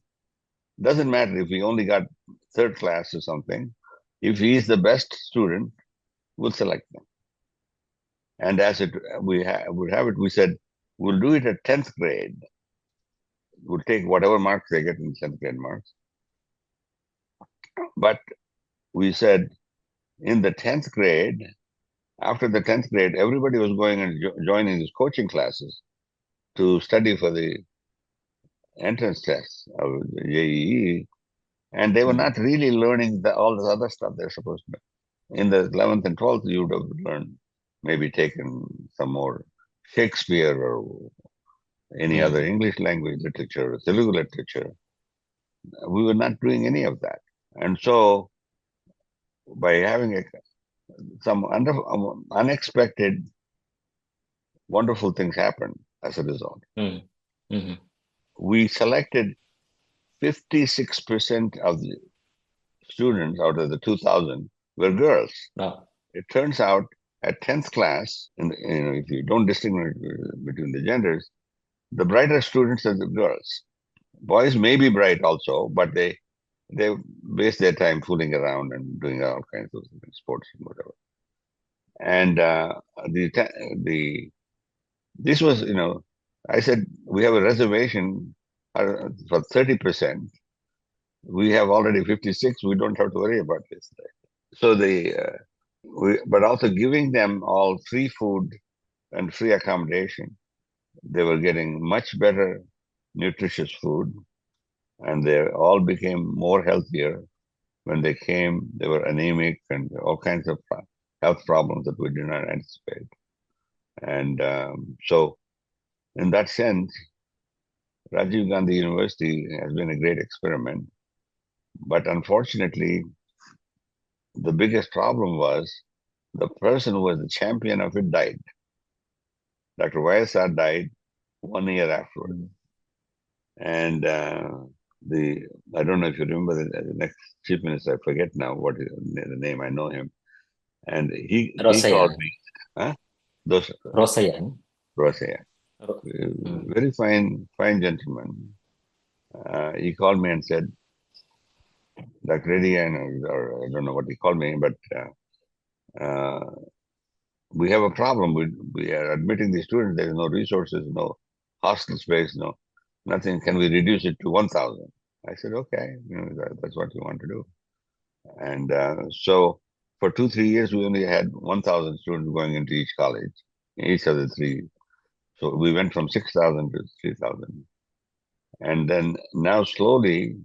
doesn't matter if he only got 3rd class or something. If he is the best student, we'll select them. And as we would have it, we said, we'll do it at 10th grade. We'll take whatever marks they get in 10th grade marks. But we said, in the 10th grade, after the 10th grade, everybody was going and joining these coaching classes to study for the entrance tests of the JEE, and they were not really learning all this other stuff they're supposed to. In the 11th and 12th, you would have learned, maybe taken some more Shakespeare or any other English language literature, Telugu literature. We were not doing any of that. And so, by having some unexpected, wonderful things happen as a result. We selected 56% of the students out of the 2,000 were girls. It turns out at 10th class, if you don't distinguish between the genders, the brighter students are the girls. Boys may be bright also, but they waste their time fooling around and doing all kinds of sports and whatever. And this was, I said, we have a reservation for 30%. We have already 56. We don't have to worry about this. So but also giving them all free food and free accommodation. They were getting much better nutritious food, and they all became more healthier. When they came, they were anemic and all kinds of health problems that we did not anticipate. And so, in that sense, Rajiv Gandhi University has been a great experiment. But unfortunately, the biggest problem was the person who was the champion of it died. Dr. YSR died 1 year afterwards. And I don't know if you remember the next chief minister, I forget now what is the name, I know him. And he called me. Huh? Rosayan. Very fine gentleman. He called me and said, Dr. Reddy, or I don't know what he called me, but we have a problem. We are admitting the students. There is no resources, no hostel space, no nothing. Can we reduce it to 1,000? I said, okay, that's what you want to do. And so for 2-3 years, we only had 1,000 students going into each college, each of the 3. So we went from 6,000 to 3,000. And then now slowly,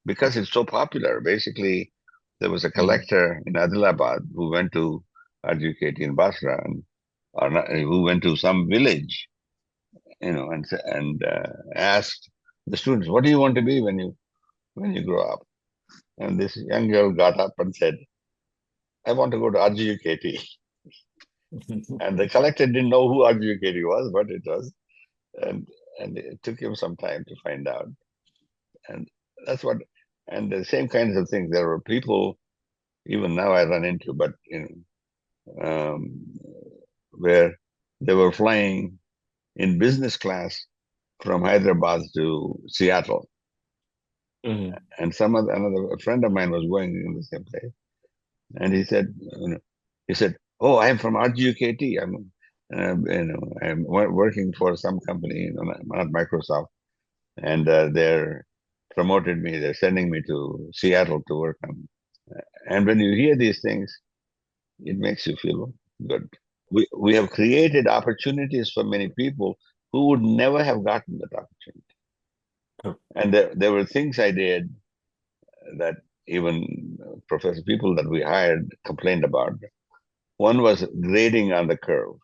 because it's so popular, basically, there was a collector in Adilabad who went to educate in Basra, who went to some village, and asked the students, "What do you want to be when you grow up?" And this young girl got up and said, "I want to go to RGUKT." And the collector didn't know who RGUKT was, but it was, and it took him some time to find out. And that's what, and the same kinds of things. There were people, even now I run into, but where they were flying in business class from Hyderabad to Seattle. Mhm. And another friend of mine was going in the same place. And he said, "Oh, I'm from RGUKT. I'm working for some company, not Microsoft, and they're promoted me. They're sending me to Seattle to work on." And when you hear these things, it makes you feel good. We have created opportunities for many people who would never have gotten that opportunity. True. And there were things I did that even professor people that we hired complained about. One was grading on the curve.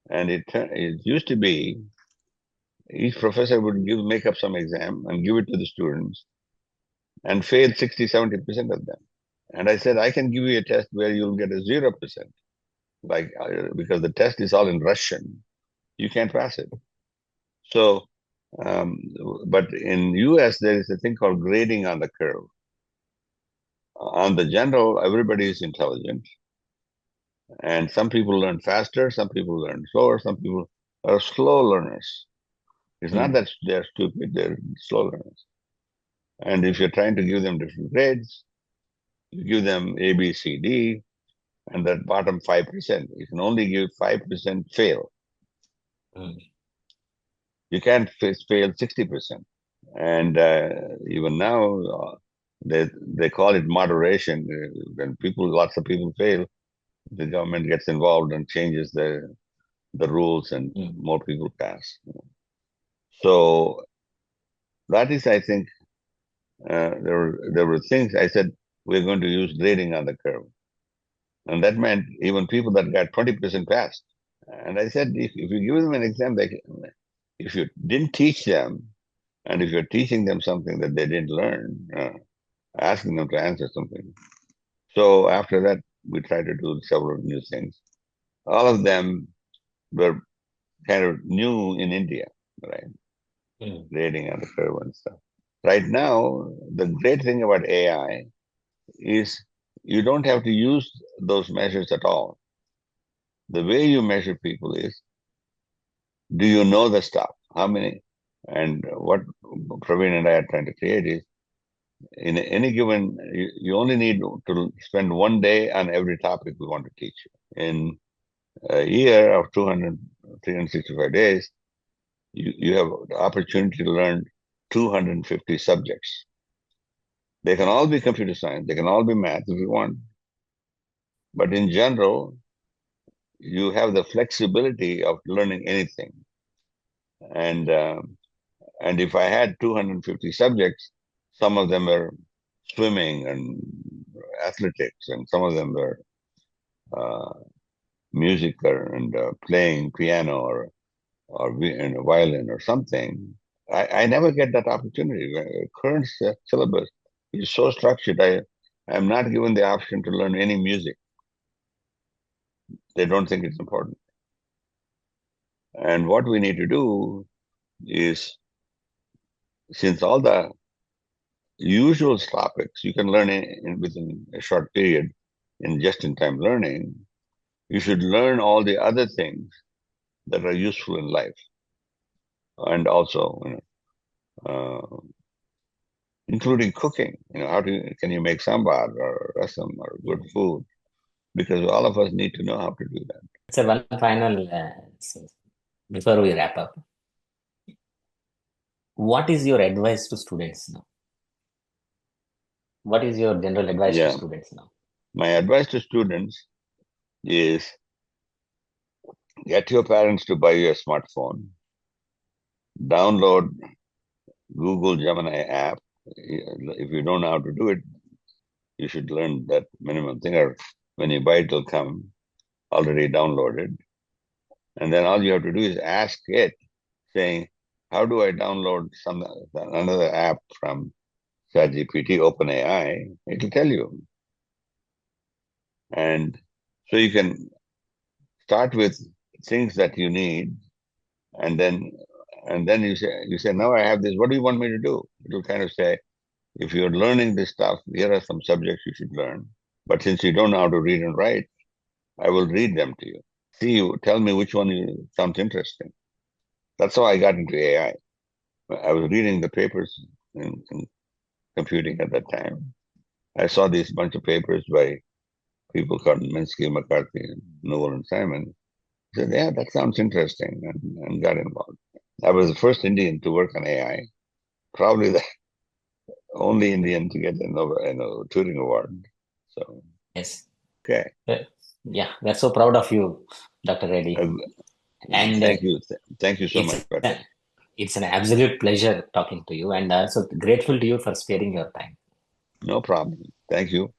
And it used to be each professor would make up some exam and give it to the students and fail 60, 70% of them. And I said, I can give you a test where you'll get a 0%, because the test is all in Russian. You can't pass it. So, um, but in US, there is a thing called grading on the curve. On the general, everybody is intelligent. And some people learn faster, some people learn slower, some people are slow learners. It's not that they're stupid, they're slow learners. And if you're trying to give them different grades, you give them A, B, C, D, and that bottom 5%. You can only give 5% fail. Mm. You can't fail 60%. And even now, they call it moderation. When lots of people fail, the government gets involved and changes the rules, and Mm. more people pass. So that is, I think, there were things I said we're going to use grading on the curve, and that meant even people that got 20% passed. And I said, if you give them an exam, if you didn't teach them, and if you're teaching them something that they didn't learn, asking them to answer something. So after that, we tried to do several new things. All of them were kind of new in India, right? Mm. Grading on the curve and stuff. Right now, the great thing about AI is you don't have to use those measures at all. The way you measure people is, do you know the stuff? How many? And what Praveen and I are trying to create is, in any given, you only need to spend one day on every topic we want to teach you. In a year of 365 days, you have the opportunity to learn 250 subjects. They can all be computer science, they can all be math if you want. But in general, you have the flexibility of learning anything. And and if I had 250 subjects, some of them are swimming and athletics, and some of them were music and playing piano or violin or something. I never get that opportunity. Current syllabus is so structured. I am not given the option to learn any music. They don't think it's important. And what we need to do is, since all the usual topics you can learn within a short period in just-in-time learning, you should learn all the other things that are useful in life, and also, including cooking. How can you make sambar or rasam or good food? Because all of us need to know how to do that. So one final, before we wrap up, what is your advice to students now? What is your general advice to Yeah, students now? my advice to students is, get your parents to buy you a smartphone, download Google Gemini app. If you don't know how to do it, you should learn that minimum thing, or when you buy it, it'll come already downloaded. And then all you have to do is ask it, saying, how do I download another app from ChatGPT, OpenAI? It'll tell you. And so you can start with things that you need, and then you say, now I have this, what do you want me to do? It'll kind of say, if you're learning this stuff, here are some subjects you should learn. But since you don't know how to read and write, I will read them to you. Tell me which one sounds interesting. That's how I got into AI. I was reading the papers in computing at that time. I saw these bunch of papers by people called Minsky, McCarthy, Newell, and Simon. I said, yeah, that sounds interesting, and got involved. I was the first Indian to work on AI, probably the only Indian to get a Turing Award. So, Yes. okay. Yeah, we're so proud of you, Dr. Reddy. Uh, And Thank you. Thank you so it's much, Patrick. it's an absolute pleasure talking to you, and also grateful to you for sparing your time. No problem. Thank you.